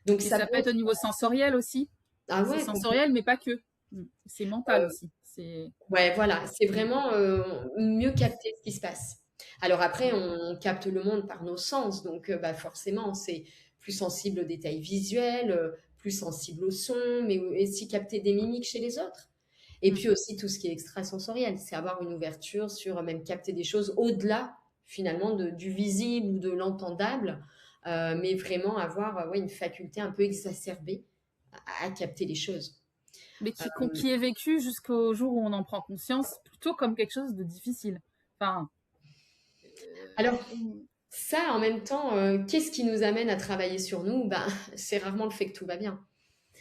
S2: Donc,
S1: Et
S2: ça
S1: ça
S2: peut
S1: peut être
S2: être...
S1: au niveau sensoriel aussi.
S2: Ah
S1: C'est
S2: ouais,
S1: sensoriel, mais pas que. C'est mental
S2: complètement.
S1: aussi. C'est...
S2: Ouais, voilà, c'est
S1: Hmm.
S2: vraiment mieux capter ce qui se passe. Alors après, on capte le monde par nos sens, donc bah, forcément, c'est plus sensible aux détails visuels, plus sensible au son, mais aussi capter des mimiques chez les autres. Et
S1: Hmm.
S2: puis aussi tout ce qui est extrasensoriel, c'est avoir une ouverture sur même capter des choses au-delà finalement du visible ou de l'entendable, mais vraiment avoir ouais, une faculté un peu exacerbée à capter les choses.
S1: Mais
S2: Euh,
S1: qui est vécu jusqu'au jour où on en prend conscience, plutôt comme quelque chose de difficile. Enfin,
S2: alors,
S1: euh,
S2: ça, en même temps, qu'est-ce qui nous amène à travailler sur nous? Ben, c'est rarement le fait que tout va bien.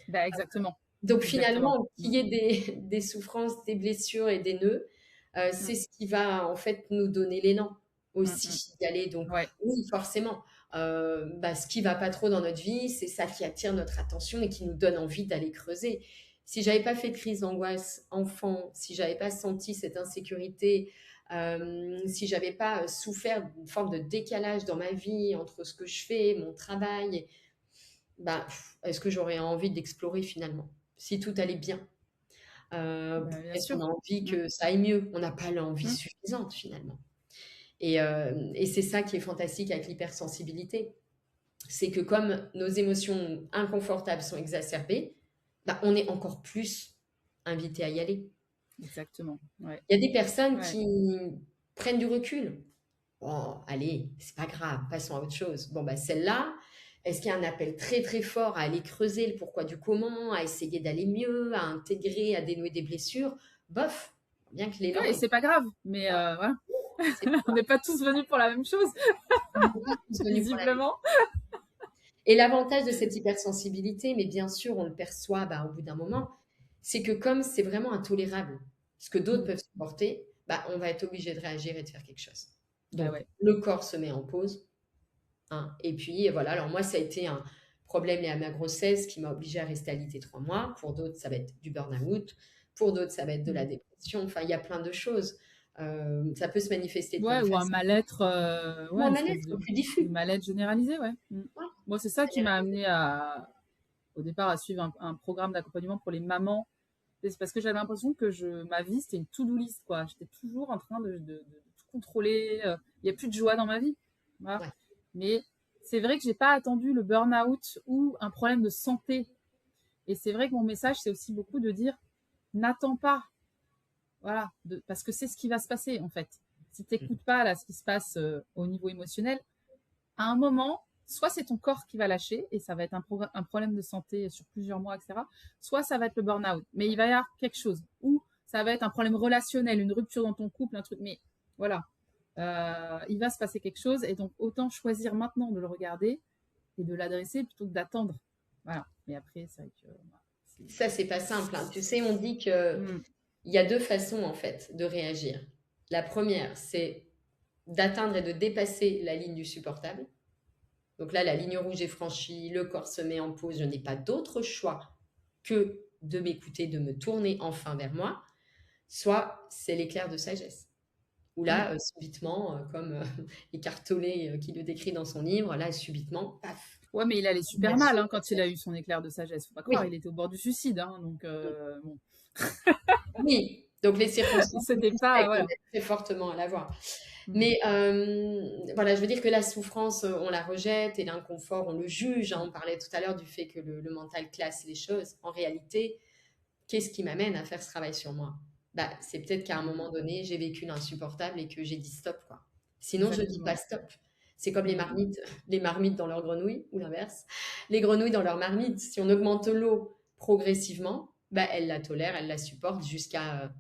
S1: bah, exactement.
S2: Donc
S1: Exactement.
S2: finalement, qu'il y ait des souffrances, des blessures et des nœuds,
S1: Mm,
S2: c'est ce qui va en fait nous donner l'élan
S1: mm, mm.
S2: aussi d'y aller. Donc
S1: Ouais.
S2: oui, forcément, bah, ce qui va pas trop dans notre vie, c'est ça qui attire notre attention et qui nous donne envie d'aller creuser. Si j'avais pas fait de crise d'angoisse enfant, si j'avais pas senti cette insécurité, si j'avais pas souffert d'une forme de décalage dans ma vie entre ce que je fais, mon travail, bah, est-ce que j'aurais envie d'explorer finalement? Si tout allait bien.
S1: Bah, bien
S2: Est-ce qu'on
S1: sûr.
S2: a envie
S1: Mm,
S2: que ça aille mieux? On n'a pas l'envie
S1: mm.
S2: suffisante finalement. Et c'est ça qui est fantastique avec l'hypersensibilité. C'est que comme nos émotions inconfortables sont exacerbées, bah, on est encore plus invité à y aller.
S1: Exactement. Ouais.
S2: Il y a des personnes
S1: Ouais.
S2: qui prennent du recul. Bon, allez, c'est pas grave, passons à autre chose. Bon, bah, celle-là, est-ce qu'il y a un appel très très fort à aller creuser le pourquoi du comment, à essayer d'aller mieux, à intégrer, à dénouer des blessures? Bof, bien que l'élan
S1: Ouais, et
S2: est
S1: c'est pas grave. Mais voilà.
S2: c'est
S1: On n'est pas tous venus pour la même chose,
S2: on n'est pas tous venus pour la même.
S1: visiblement.
S2: Et l'avantage de cette hypersensibilité, mais bien sûr, on le perçoit bah, au bout d'un moment, c'est que comme c'est vraiment intolérable, ce que d'autres
S1: Mm.
S2: peuvent supporter, bah, on va être obligé de réagir et de faire quelque chose.
S1: Bah
S2: Donc,
S1: ouais.
S2: le corps se met en pause. Hein. Et puis, voilà, alors moi, ça a été un problème lié à ma grossesse qui m'a obligée à rester alitée 3 mois. Pour d'autres, ça va être du burn-out. Pour d'autres, ça va être de la dépression. Enfin, il y a plein de choses. Ça peut se manifester de plein
S1: Ouais,
S2: de
S1: ou un
S2: façons.
S1: mal-être,
S2: Ou
S1: ouais,
S2: un
S1: une espèce
S2: mal-être plus
S1: de
S2: diffus.
S1: mal-être généralisé, ouais.
S2: Ouais,
S1: Moi, c'est ça qui m'a amené au départ, à suivre un programme d'accompagnement pour les mamans. C'est parce que j'avais l'impression que ma vie, c'était une to-do list, quoi. J'étais toujours en train de tout contrôler. Il n'y a plus de joie dans ma vie. Voilà.
S2: ouais.
S1: Mais c'est vrai que j'ai pas attendu le burn-out ou un problème de santé. Et c'est vrai que mon message, c'est aussi beaucoup de dire, n'attends pas. Voilà. Parce que c'est ce qui va se passer, en fait. Si tu n'écoutes pas là, ce qui se passe au niveau émotionnel, à un moment, soit c'est ton corps qui va lâcher et ça va être un problème de santé sur plusieurs mois, etc. Soit ça va être le burn-out. Mais il va y avoir quelque chose. Ou ça va être un problème relationnel, une rupture dans ton couple, un truc. Mais voilà, il va se passer quelque chose et donc autant choisir maintenant de le regarder et de l'adresser plutôt que d'attendre. Voilà. Mais après, c'est vrai que.
S2: Ça, c'est pas simple, hein. Tu sais, on dit que
S1: Mm.
S2: il y a deux façons, en fait, de réagir. La première, c'est d'atteindre et de dépasser la ligne du supportable. Donc là, la ligne rouge est franchie, le corps se met en pause, je n'ai pas d'autre choix que de m'écouter, de me tourner enfin vers moi. Soit c'est l'éclair de sagesse. Où
S1: Mm.
S2: là, subitement, comme Eckhart Tolle qui le décrit dans son livre, là, subitement, paf,
S1: Ouais, mais il allait super mal
S2: immersion.
S1: hein, quand il a eu son éclair de sagesse. Faut pas croire, il
S2: Oui,
S1: était au bord du suicide. Hein, donc, bon.
S2: oui. Donc les circonstances le
S1: C'était
S2: poussaient
S1: pas.
S2: quand
S1: Voilà.
S2: même très fortement à l'avoir.
S1: Mm.
S2: Mais voilà, je veux dire que la souffrance, on la rejette et l'inconfort, on le juge, hein. On parlait tout à l'heure du fait que le mental classe les choses. En réalité, qu'est-ce qui m'amène à faire ce travail sur moi? Bah, c'est peut-être qu'à un moment donné, j'ai vécu l'insupportable et que j'ai dit stop, quoi. Sinon, je dis pas
S1: Exactement.
S2: stop. C'est comme
S1: Mm.
S2: les marmites dans leurs grenouilles, ou l'inverse. Les grenouilles dans leurs marmites, si on augmente l'eau progressivement, bah, elles la tolèrent, elles la supportent jusqu'à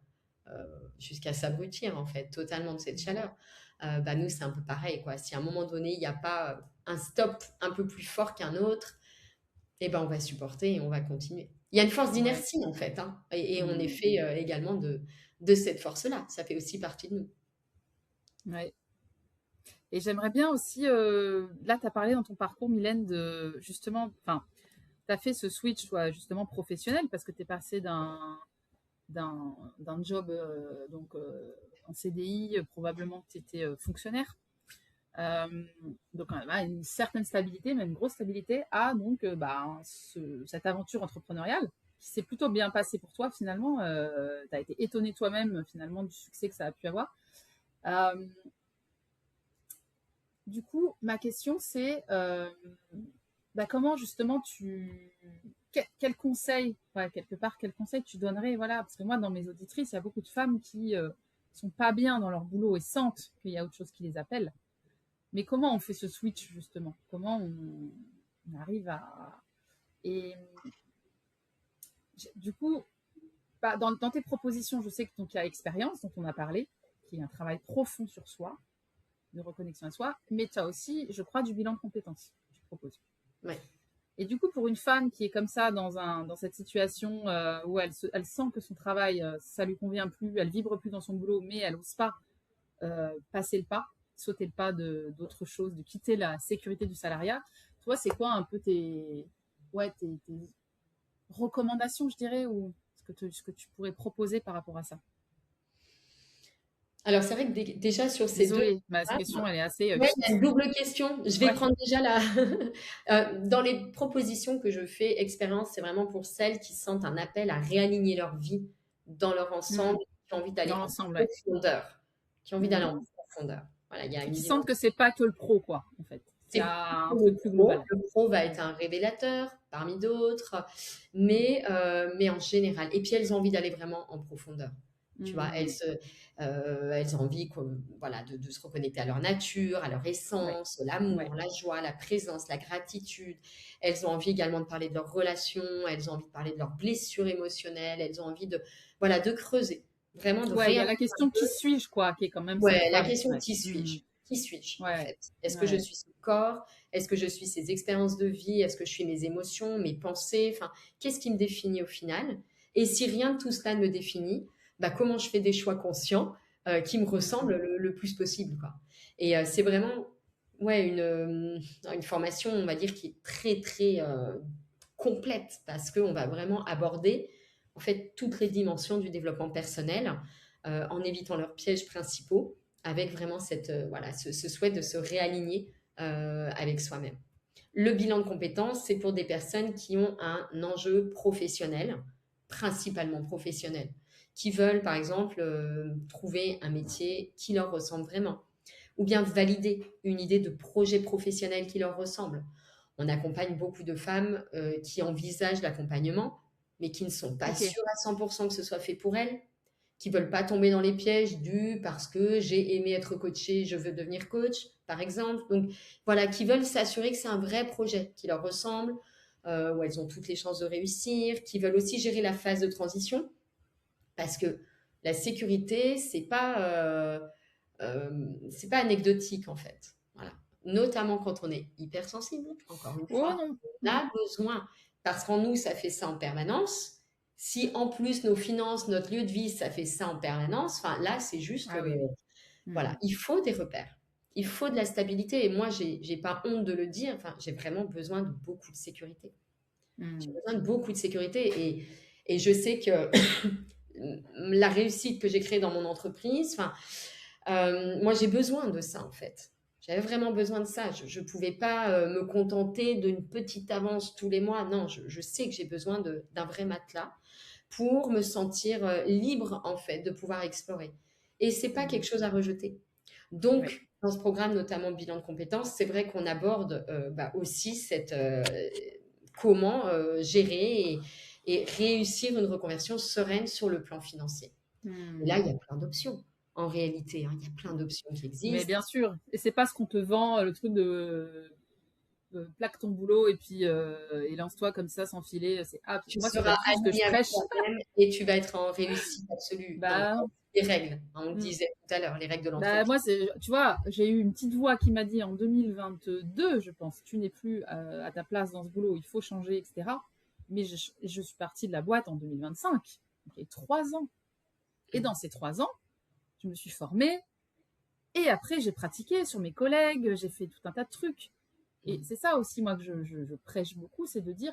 S2: s'abrutir, en fait, totalement de cette chaleur. Bah, nous, c'est un peu pareil, quoi. Si à un moment donné, il n'y a pas un stop un peu plus fort qu'un autre, eh ben, on va supporter et on va continuer. Il y a une force
S1: Ouais.
S2: d'inertie, en fait, hein, et on est
S1: Mm.
S2: fait également de cette force-là. Ça fait aussi partie de nous.
S1: Ouais. Et j'aimerais bien aussi, là, tu as parlé dans ton parcours, Mylène, de justement, enfin, tu as fait ce switch, justement professionnel, parce que tu es passé d'un job donc, en CDI, probablement que tu étais fonctionnaire. Euh, donc, une certaine stabilité, même une grosse stabilité, à donc, cette aventure entrepreneuriale qui s'est plutôt bien passée pour toi finalement. Tu as été étonné toi-même finalement du succès que ça a pu avoir. Euh, Du coup, ma question, c'est comment justement quel conseil, ouais, quelque part, quel conseil tu donnerais, voilà, parce que moi, dans mes auditrices, il y a beaucoup de femmes qui sont pas bien dans leur boulot et sentent qu'il y a autre chose qui les appelle. Mais comment on fait ce switch, justement? Comment on arrive à... Et du coup, dans tes propositions, je sais que donc, il y a expérience dont on a parlé, qui est un travail profond sur soi, de reconnexion à soi, mais tu as aussi, je crois, du bilan de compétences que tu proposes.
S2: Ouais.
S1: Et du coup, pour une femme qui est comme ça dans cette situation où elle sent que son travail, ça lui convient plus, elle vibre plus dans son boulot, mais elle n'ose pas passer le pas, sauter le pas d'autre chose, de quitter la sécurité du salariat. Toi, c'est quoi un peu tes recommandations, je dirais, ou ce que tu pourrais proposer par rapport à ça?
S2: Alors, c'est vrai que déjà sur ces deux
S1: Désolée, ma
S2: phases,
S1: question, elle est assez
S2: ouais, il y a une
S1: vite.
S2: double question. Je vais
S1: Ouais.
S2: prendre déjà la. Dans les propositions que je fais, expérience, c'est vraiment pour celles qui sentent un appel à réaligner leur vie dans leur
S1: Mm.
S2: ensemble, qui ont envie
S1: Dans
S2: d'aller en
S1: l'ensemble, ouais.
S2: profondeur. Qui ont envie d'aller
S1: Mm.
S2: en profondeur. Voilà, il y a
S1: Et
S2: une
S1: qui
S2: dimension.
S1: sentent que c'est pas que le pro, quoi, en fait. Il y
S2: C'est
S1: a un
S2: le
S1: truc plus
S2: pro.
S1: global.
S2: Le pro va être
S1: Mm.
S2: un révélateur parmi d'autres, mais en général. Et puis elles ont envie d'aller vraiment en profondeur. Tu vois,
S1: Mm.
S2: elles ont envie voilà, de se reconnecter à leur nature, à leur
S1: Ouais,
S2: essence,
S1: ouais.
S2: l'amour, la joie, la présence, la gratitude. Elles ont envie également de parler de leurs relations, elles ont envie de parler de leurs blessures émotionnelles, elles ont envie voilà, de creuser, vraiment de
S1: Ouais, il y a
S2: réinventer.
S1: la question qui suis-je, quoi, qui est quand même
S2: Ouais, la
S1: centrale.
S2: question
S1: Ouais.
S2: qui
S1: Mm.
S2: suis-je? Qui suis-je en
S1: Ouais,
S2: fait? Est-ce que je
S1: ouais.
S2: suis ce corps? Est-ce que je suis ces expériences de vie? Est-ce que je suis mes émotions, mes pensées? Enfin, qu'est-ce qui me définit au final? Et si rien de tout cela ne me définit, bah, comment je fais des choix conscients qui me
S1: Mm.
S2: ressemblent le plus possible, quoi. Et c'est vraiment ouais, une formation, on va dire, qui est très, très complète parce qu'on va vraiment aborder en fait toutes les dimensions du développement personnel en évitant leurs pièges principaux avec vraiment voilà, ce souhait de se réaligner avec soi-même. Le bilan de compétences, c'est pour des personnes qui ont un enjeu professionnel, principalement professionnel, qui veulent par exemple trouver un métier qui leur ressemble vraiment, ou bien valider une idée de projet professionnel qui leur ressemble. On accompagne beaucoup de femmes qui envisagent l'accompagnement, mais qui ne sont pas
S1: Ok.
S2: sûres à 100% que ce soit fait pour elles, qui veulent pas tomber dans les pièges du parce que j'ai aimé être coachée, je veux devenir coach, par exemple. Donc voilà, qui veulent s'assurer que c'est un vrai projet qui leur ressemble, où elles ont toutes les chances de réussir, qui veulent aussi gérer la phase de transition, parce que la sécurité, c'est pas anecdotique en fait. Voilà. Notamment quand on est hypersensible, encore une
S1: Oh
S2: fois,
S1: non.
S2: on a besoin, parce qu'en nous, ça fait ça en permanence. Si en plus nos finances, notre lieu de vie, ça fait ça en permanence, enfin là, c'est juste,
S1: Ah oui, oui.
S2: voilà, il faut des repères. Il faut de la stabilité. Et moi, j'ai pas honte de le dire. Enfin, j'ai vraiment besoin de beaucoup de sécurité. J'ai
S1: Hmm.
S2: besoin de beaucoup de sécurité. Et je sais que la réussite que j'ai créée dans mon entreprise, enfin, moi, j'ai besoin de ça, en fait. J'avais vraiment besoin de ça. Je ne pouvais pas me contenter d'une petite avance tous les mois. Non, je sais que j'ai besoin d'un vrai matelas pour me sentir libre, en fait, de pouvoir explorer. Et c'est pas
S1: Hmm.
S2: quelque chose à rejeter.
S1: Ouais.
S2: Donc, dans ce programme, notamment bilan de compétences, c'est vrai qu'on aborde aussi comment gérer et réussir une reconversion sereine sur le plan financier. Et là,
S1: Hmm.
S2: il y a plein d'options. En réalité, hein, il y a plein d'options qui
S1: Mais
S2: existent.
S1: bien sûr. Et c'est pas ce qu'on te vend, le truc de plaque ton boulot et lance-toi comme ça sans filer.
S2: Tu
S1: Moi, c'est pas
S2: seras
S1: du tout ce que je
S2: aligné avec
S1: prêche.
S2: toi-même et tu vas être en réussite absolue. Non,
S1: Bah,
S2: les règles, hein, on le
S1: hmm.
S2: disait tout à l'heure, les règles de
S1: Bah,
S2: l'entreprise.
S1: moi, tu vois, j'ai eu une petite voix qui m'a dit en 2022, je pense, tu n'es plus à ta place dans ce boulot, il faut changer, etc. Mais je suis partie de la boîte en 2025, donc il y a 3 ans. Et dans ces 3 ans, je me suis formée, et après, j'ai pratiqué sur mes collègues, j'ai fait tout un tas de trucs. Et c'est ça aussi, moi, que je prêche beaucoup, c'est de dire,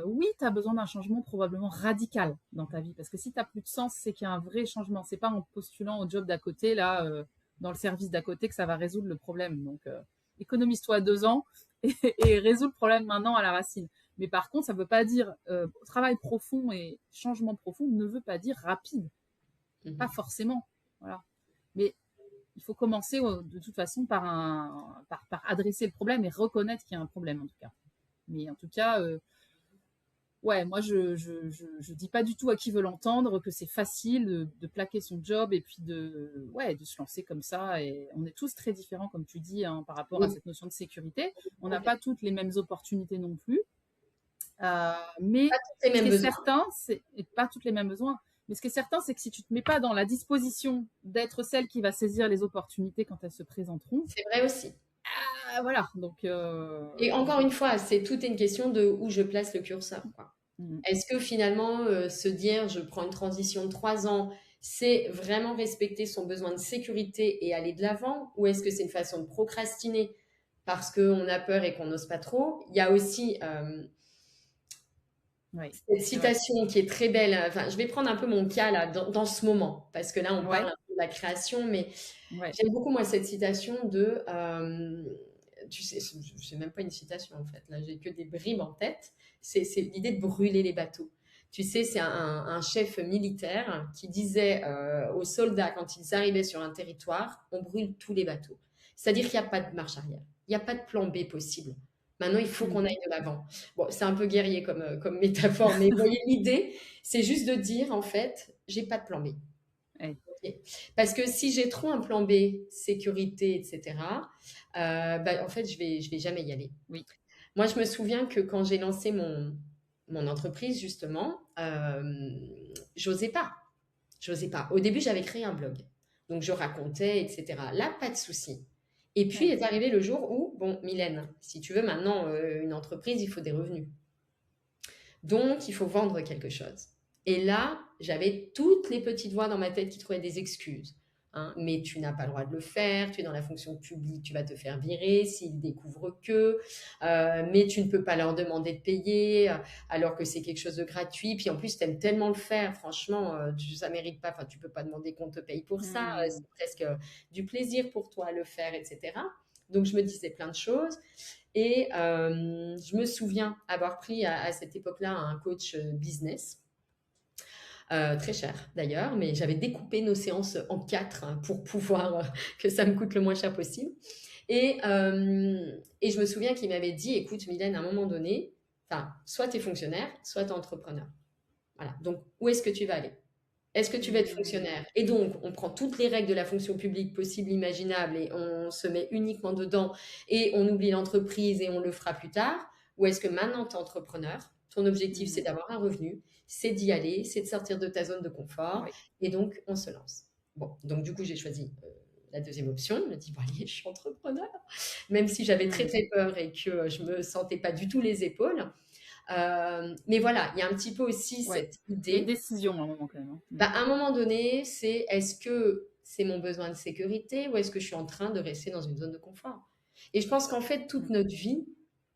S1: oui, tu as besoin d'un changement probablement radical dans ta vie. Parce que si tu n'as plus de sens, c'est qu'il y a un vrai changement. C'est pas en postulant au job d'à côté, là, dans le service d'à côté, que ça va résoudre le problème. Donc, économise-toi 2 ans et résous le problème maintenant à la racine. Mais par contre, ça ne veut pas dire travail profond et changement profond ne veut pas dire rapide. Pas
S2: Mhm.
S1: forcément. Voilà. Mais il faut commencer de toute façon par adresser le problème et reconnaître qu'il y a un problème en tout cas. Mais en tout cas, ouais, moi je dis pas du tout à qui veut l'entendre que c'est facile de plaquer son job et puis ouais, de se lancer comme ça. Et on est tous très différents, comme tu dis, hein, par rapport à
S2: Oui,
S1: cette notion de sécurité. On n'a pas
S2: complètement.
S1: toutes les mêmes opportunités non plus.
S2: Pas
S1: Mais
S2: tous les
S1: ce qui
S2: mêmes
S1: est
S2: besoins.
S1: certain, c'est et pas toutes les mêmes besoins. Mais ce qui est certain, c'est que si tu te mets pas dans la disposition d'être celle qui va saisir les opportunités quand elles se présenteront,
S2: C'est vrai aussi.
S1: voilà. Donc,
S2: Et encore une fois, c'est toute une question de où je place le curseur, quoi.
S1: mm,
S2: Est-ce que finalement, se dire je prends une transition de 3 ans, c'est vraiment respecter son besoin de sécurité et aller de l'avant? Ou est-ce que c'est une façon de procrastiner parce qu'on a peur et qu'on n'ose pas trop? Il y a aussi
S1: ouais,
S2: cette
S1: c'est vrai.
S2: citation qui est très belle. Enfin, je vais prendre un peu mon cas là, dans ce moment, parce que là, on parle
S1: Ouais,
S2: un peu de la création, mais
S1: ouais.
S2: j'aime beaucoup, moi, cette citation de, tu sais, c'est même pas une citation en fait, là, j'ai que des bribes en tête. C'est l'idée de brûler les bateaux. Tu sais, c'est un chef militaire qui disait aux soldats quand ils arrivaient sur un territoire, on brûle tous les bateaux. C'est-à-dire qu'il n'y a pas de marche arrière, il n'y a pas de plan B possible. Maintenant, il faut qu'on
S1: Mhm.
S2: aille de l'avant. Bon, c'est un peu guerrier comme métaphore, mais vous voyez, l'idée, c'est juste de dire, en fait, j'ai pas de plan B.
S1: Ouais.
S2: Ok. Parce que si j'ai trop un plan B, sécurité, etc., bah, en fait, je vais jamais y aller.
S1: Oui.
S2: Moi, je me souviens que quand j'ai lancé mon entreprise, justement, j'osais pas. J'osais pas. Au début, j'avais créé un blog. Donc, je racontais, etc. Là, pas de souci. Et puis
S1: Ouais.
S2: est arrivé le jour où, bon, Mylène, si tu veux maintenant une entreprise, il faut des revenus. Donc, il faut vendre quelque chose. Et là, j'avais toutes les petites voix dans ma tête qui trouvaient des excuses. hein, mais tu n'as pas le droit de le faire, tu es dans la fonction publique, tu vas te faire virer s'ils découvrent que, mais tu ne peux pas leur demander de payer alors que c'est quelque chose de gratuit. Puis en plus, tu aimes tellement le faire, franchement, ça mérite pas, enfin, tu peux pas demander qu'on te paye pour ça,
S1: Hmm.
S2: c'est presque du plaisir pour toi à le faire, etc. Donc je me disais plein de choses. Et je me souviens avoir pris à cette époque-là un coach business, très cher d'ailleurs, mais j'avais découpé nos séances en quatre hein, pour pouvoir que ça me coûte le moins cher possible. Et je me souviens qu'il m'avait dit, écoute Mylène, à un moment donné, soit tu es fonctionnaire, soit tu es entrepreneur. Voilà. Donc, où est-ce que tu vas aller? Est-ce que tu vas être
S1: Hmm.
S2: fonctionnaire? Et donc, on prend toutes les règles de la fonction publique possibles, imaginables, et on se met uniquement dedans, et on oublie l'entreprise et on le fera plus tard. Ou est-ce que maintenant, tu es entrepreneur, ton objectif, c'est
S1: Mhm.
S2: d'avoir un revenu, c'est d'y aller, c'est de sortir de ta zone de confort,
S1: Oui.
S2: et donc, on se lance. Bon, donc du coup, j'ai choisi la deuxième option. Je me dis, bon, allez, je suis entrepreneur. Même si j'avais très,
S1: Hmm.
S2: très peur et que je me sentais pas du tout les épaules. Mais voilà, il y a un petit peu aussi
S1: Ouais.
S2: cette
S1: Il y a une
S2: idée
S1: décision à un moment quand même, hein. Hmm.
S2: bah, à un moment donné, c'est est-ce que c'est mon besoin de sécurité ou est-ce que je suis en train de rester dans une zone de confort? Et je pense qu'en fait, toute
S1: Hmm.
S2: notre vie,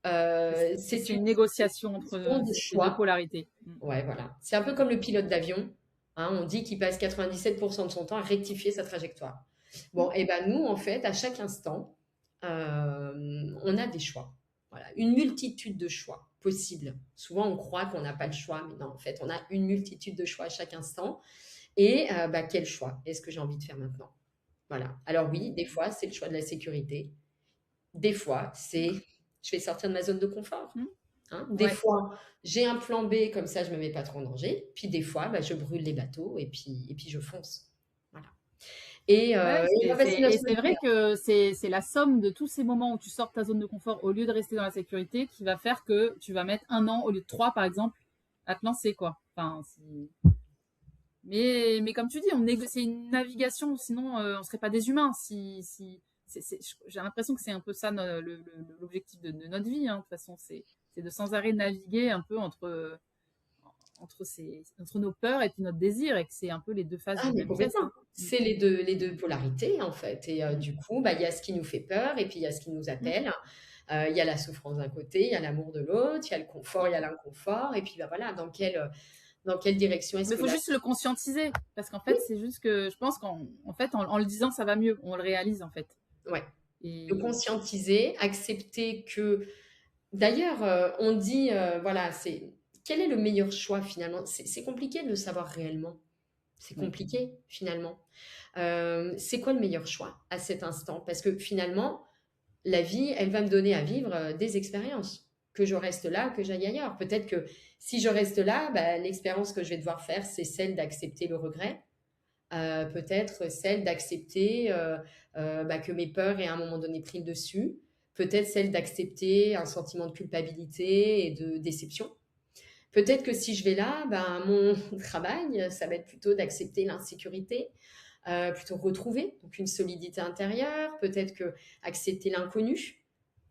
S2: c'est
S1: C'est
S2: une
S1: une négociation entre
S2: question de
S1: ces deux
S2: choix.
S1: polarités. Hmm.
S2: Ouais, voilà. C'est un peu comme le pilote d'avion. Hein, on dit qu'il passe 97% de son temps à rectifier sa trajectoire.
S1: Hmm.
S2: Bon, et ben nous, en fait, à chaque instant, on a des choix. Voilà, une multitude de choix possibles. Souvent, on croit qu'on n'a pas le choix, mais non, en fait, on a une multitude de choix à chaque instant. Et bah, quel choix est-ce que j'ai envie de faire maintenant? Voilà. Alors oui, des fois, c'est le choix de la sécurité. Des fois, c'est je vais sortir de ma zone de confort.
S1: Hmm.
S2: Hein. Des
S1: Ouais.
S2: fois, j'ai un plan B, comme ça, je ne me mets pas trop en danger. Puis des fois, bah, je brûle les bateaux et puis je fonce. Voilà.
S1: Ouais,
S2: Et on va passer notre
S1: et c'est vrai que c'est la somme de tous ces moments où tu sors de ta zone de confort au lieu de rester dans la sécurité qui va faire que tu vas mettre 1 an au lieu de 3, par exemple, à te lancer, quoi. Enfin, mais comme tu dis, c'est une navigation, sinon on serait pas des humains. J'ai l'impression que c'est un peu ça l'objectif de notre vie, hein. De toute façon, c'est de sans arrêt naviguer un peu entre nos peurs et puis notre désir, et que c'est un peu les deux faces
S2: Ah,
S1: d'une
S2: mais
S1: même pièce,
S2: complètement.
S1: hein. Mm.
S2: C'est les deux polarités, en fait. Et
S1: Mm.
S2: du coup, bah, il y a ce qui nous fait peur et puis il y a ce qui nous
S1: Mm.
S2: appelle. Il y a la souffrance d'un côté, il y a l'amour de l'autre, il y a le confort, il y a l'inconfort. Et puis bah, voilà, dans quelle direction est-ce
S1: Mais il
S2: que
S1: faut
S2: là...
S1: juste le conscientiser, parce qu'en
S2: Oui,
S1: fait, c'est juste que je pense qu'en fait, en le disant, ça va mieux. On le réalise, en fait.
S2: ouais. Le
S1: Et
S2: conscientiser, accepter que... D'ailleurs, on dit, voilà, quel est le meilleur choix finalement? C'est compliqué de le savoir réellement. C'est
S1: ouais.
S2: compliqué finalement. C'est quoi le meilleur choix à cet instant? Parce que finalement, la vie, elle va me donner à vivre des expériences. Que je reste là, que j'aille ailleurs. Peut-être que si je reste là, bah, l'expérience que je vais devoir faire, c'est celle d'accepter le regret. Peut-être celle d'accepter bah, que mes peurs aient à un moment donné pris le dessus. Peut-être celle d'accepter un sentiment de culpabilité et de déception. Peut-être que si je vais là, ben, mon travail, ça va être plutôt d'accepter l'insécurité, plutôt retrouver donc une solidité intérieure, peut-être que accepter l'inconnu,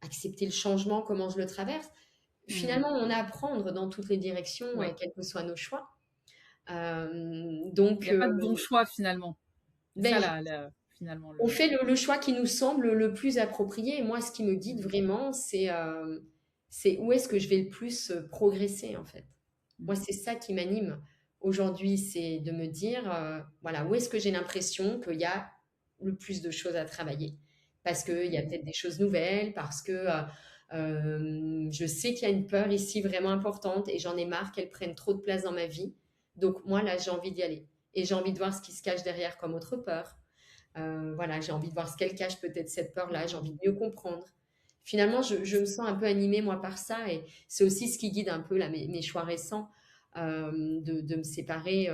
S2: accepter le changement, comment je le traverse.
S1: Hmm.
S2: Finalement, on a à apprendre dans toutes les directions,
S1: Ouais.
S2: quels que soient nos choix.
S1: Il
S2: Donc,
S1: n'y a pas de bon choix, finalement. C'est ça,
S2: ben,
S1: finalement,
S2: on fait le choix qui nous semble le plus approprié. Et moi, ce qui me guide
S1: Hmm.
S2: vraiment, c'est où est-ce que je vais le plus progresser, en fait.
S1: Hmm.
S2: Moi, c'est ça qui m'anime aujourd'hui, c'est de me dire, voilà, où est-ce que j'ai l'impression qu'il y a le plus de choses à travailler? Parce qu'il y a peut-être des choses nouvelles, parce que je sais qu'il y a une peur ici vraiment importante et j'en ai marre qu'elle prenne trop de place dans ma vie. Donc moi, là, j'ai envie d'y aller. Et j'ai envie de voir ce qui se cache derrière comme autre peur. Voilà, j'ai envie de voir ce qu'elle cache peut-être cette peur-là, j'ai envie de mieux comprendre. Finalement, je me sens un peu animée moi par ça et c'est aussi ce qui guide un peu là, mes choix récents de me séparer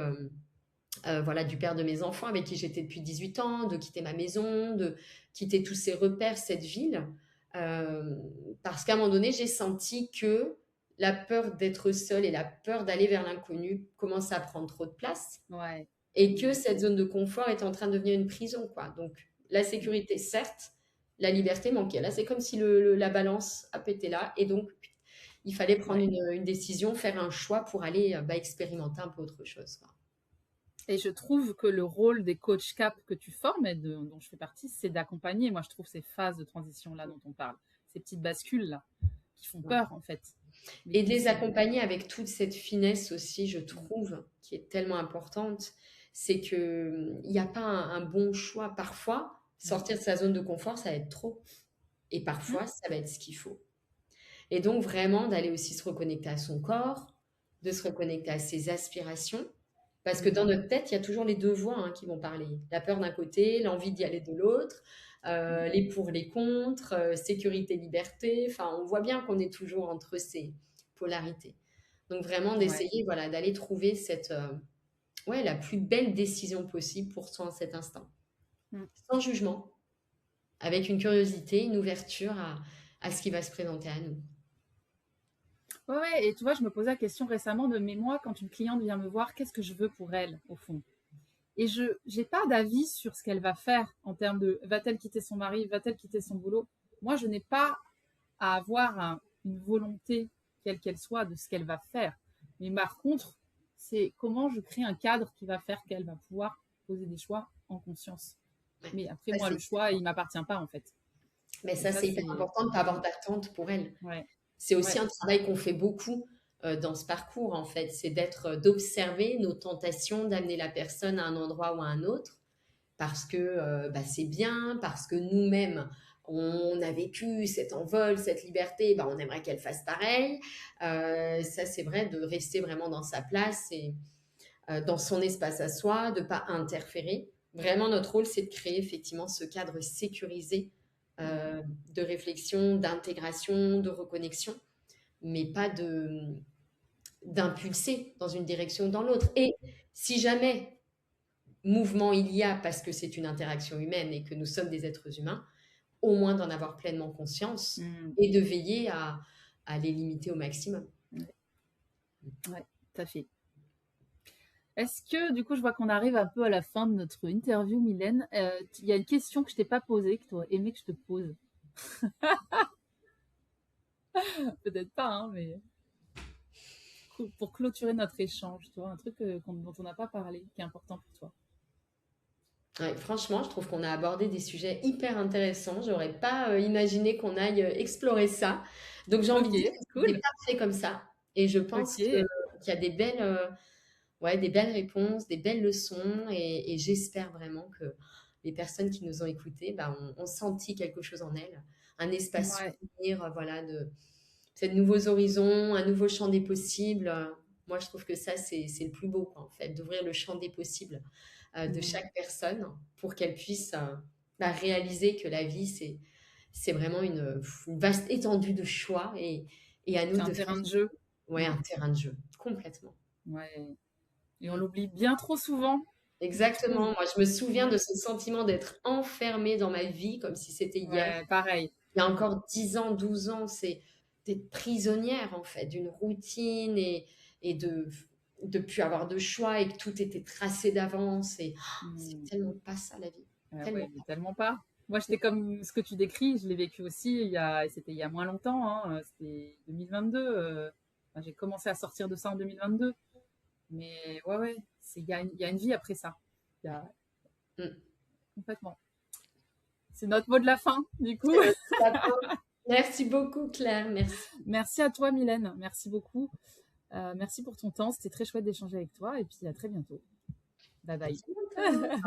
S2: voilà, du père de mes enfants avec qui j'étais depuis 18 ans, de quitter ma maison, de quitter tous ces repères, cette ville. Euh, Parce qu'à un moment donné, j'ai senti que la peur d'être seule et la peur d'aller vers l'inconnu commençait à prendre trop de place
S1: Ouais.
S2: et que
S1: Hmm.
S2: cette zone de confort est en train de devenir une prison, quoi. Donc, la
S1: Hmm.
S2: sécurité, certes, la liberté manquait. Là, c'est comme si la balance a pété là, et donc, il fallait prendre
S1: Ouais.
S2: une décision, faire un choix pour aller bah, expérimenter un peu autre chose, quoi.
S1: Et je trouve que le rôle des coachs CAP que tu formes et dont je fais partie, c'est d'accompagner, moi je trouve, ces phases de transition-là dont on parle, ces petites bascules-là, qui font peur en fait. Mais
S2: Et de
S1: qui
S2: les
S1: sont...
S2: accompagner avec toute cette finesse aussi, je trouve, qui est tellement importante, c'est que il n'y a pas un bon choix. Parfois, sortir de sa zone de confort, ça va être trop. Et
S1: Mmh.
S2: parfois, ça va être ce qu'il faut. Et donc, vraiment, d'aller aussi se reconnecter à son corps, de se reconnecter à ses aspirations. Parce que dans
S1: Mmh.
S2: notre tête, il y a toujours les deux voix qui vont parler. La peur d'un côté, l'envie d'y aller de l'autre, les pour, les contre, sécurité, liberté. Enfin, on voit bien qu'on est toujours entre ces polarités. Donc, vraiment,
S1: Ouais.
S2: d'essayer voilà, d'aller trouver cette, ouais, la plus belle décision possible pour soi en cet instant.
S1: Mmh.
S2: Sans jugement, avec une curiosité, une ouverture à ce qui va se présenter à nous.
S1: Ouais, ouais, et tu vois, je me posais la question récemment de, mais moi, quand une cliente vient me voir, qu'est-ce que je veux pour elle, au fond? Et je n'ai pas d'avis sur ce qu'elle va faire en termes de va-t-elle quitter son mari, va-t-elle quitter son boulot. Moi, je n'ai pas à avoir une volonté, quelle qu'elle soit, de ce qu'elle va faire. Mais par contre, c'est comment je crée un cadre qui va faire qu'elle va pouvoir poser des choix en conscience.
S2: Ouais.
S1: Mais après,
S2: Ça,
S1: moi, le
S2: c'est
S1: choix, il ne m'appartient pas, en fait.
S2: Mais
S1: Et
S2: ça,
S1: ça,
S2: c'est hyper
S1: c'est
S2: important de ne pas avoir d'attente pour elle.
S1: ouais,
S2: C'est aussi
S1: ouais.
S2: un travail qu'on fait beaucoup dans ce parcours, en fait. C'est d'observer nos tentations, d'amener la personne à un endroit ou à un autre, parce que bah, c'est bien, parce que nous-mêmes, on a vécu cet envol, cette liberté, bah, on aimerait qu'elle fasse pareil. Ça, c'est vrai, de rester vraiment dans sa place et dans son espace à soi, de ne pas interférer. Vraiment, notre rôle, c'est de créer effectivement ce cadre sécurisé
S1: Mm.
S2: euh, de réflexion, d'intégration, de reconnexion, mais pas d'impulser dans une direction ou dans l'autre. Et si jamais mouvement il y a parce que c'est une interaction humaine et que nous sommes des êtres humains, au moins d'en avoir pleinement conscience
S1: Mm.
S2: et de veiller à les limiter au maximum.
S1: Ouais, ouais, tout à fait. Est-ce que, du coup, je vois qu'on arrive un peu à la fin de notre interview, Mylène. Il y a une question que je t'ai pas posée, que tu aurais aimé que je te pose. Peut-être pas, hein, mais pour clôturer notre échange, tu vois, un truc dont on n'a pas parlé, qui est important pour toi.
S2: Ouais, franchement, je trouve qu'on a abordé des sujets hyper intéressants. J'aurais pas imaginé qu'on aille explorer ça. Donc j'ai envie
S1: Ok,
S2: de dire que c'était
S1: cool.
S2: parfait comme ça. Et je pense
S1: Ok.
S2: qu'il y a des belles, ouais, des belles réponses, des belles leçons. Et j'espère vraiment que les personnes qui nous ont écoutés bah, ont senti quelque chose en elles. Un espace
S1: Ouais.
S2: s'ouvrir, voilà, de nouveaux horizons, un nouveau champ des possibles. Moi, je trouve que ça, c'est le plus beau, quoi, en fait, d'ouvrir le champ des possibles de
S1: Mm.
S2: chaque personne pour qu'elle puisse bah, réaliser que la vie, c'est vraiment une vaste étendue de choix et à nous
S1: C'est un
S2: de faire
S1: terrain de jeu.
S2: ouais,
S1: Mm.
S2: un terrain de jeu, complètement.
S1: Ouais. Et on
S2: Mm.
S1: l'oublie bien trop souvent, je
S2: Exactement.
S1: trouve.
S2: Moi, je me souviens de
S1: Ouais.
S2: ce sentiment d'être enfermée dans ma vie comme si c'était hier.
S1: Ouais, pareil.
S2: Il y a encore 10 ans, 12 ans, c'est d'être prisonnière en fait d'une routine et de plus avoir de choix et que tout était tracé d'avance et c'est
S1: Mm.
S2: tellement pas ça la vie,
S1: Ouais,
S2: tellement
S1: mais tellement pas. Moi, j'étais comme ce que tu décris, je l'ai vécu aussi c'était il y a moins longtemps, hein, c'était 2022. Enfin, j'ai commencé à sortir de ça en 2022. Mais ouais, ouais, il y a une vie après ça. Il y a
S2: pas. Mm.
S1: complètement. C'est notre mot de la fin, du coup.
S2: C'est notre plateau. Merci beaucoup Claire, merci.
S1: Merci à toi, Mylène. Merci beaucoup. Merci pour ton temps. C'était très chouette d'échanger avec toi. Et puis à très bientôt. Bye
S2: À
S1: bye.
S2: très bientôt.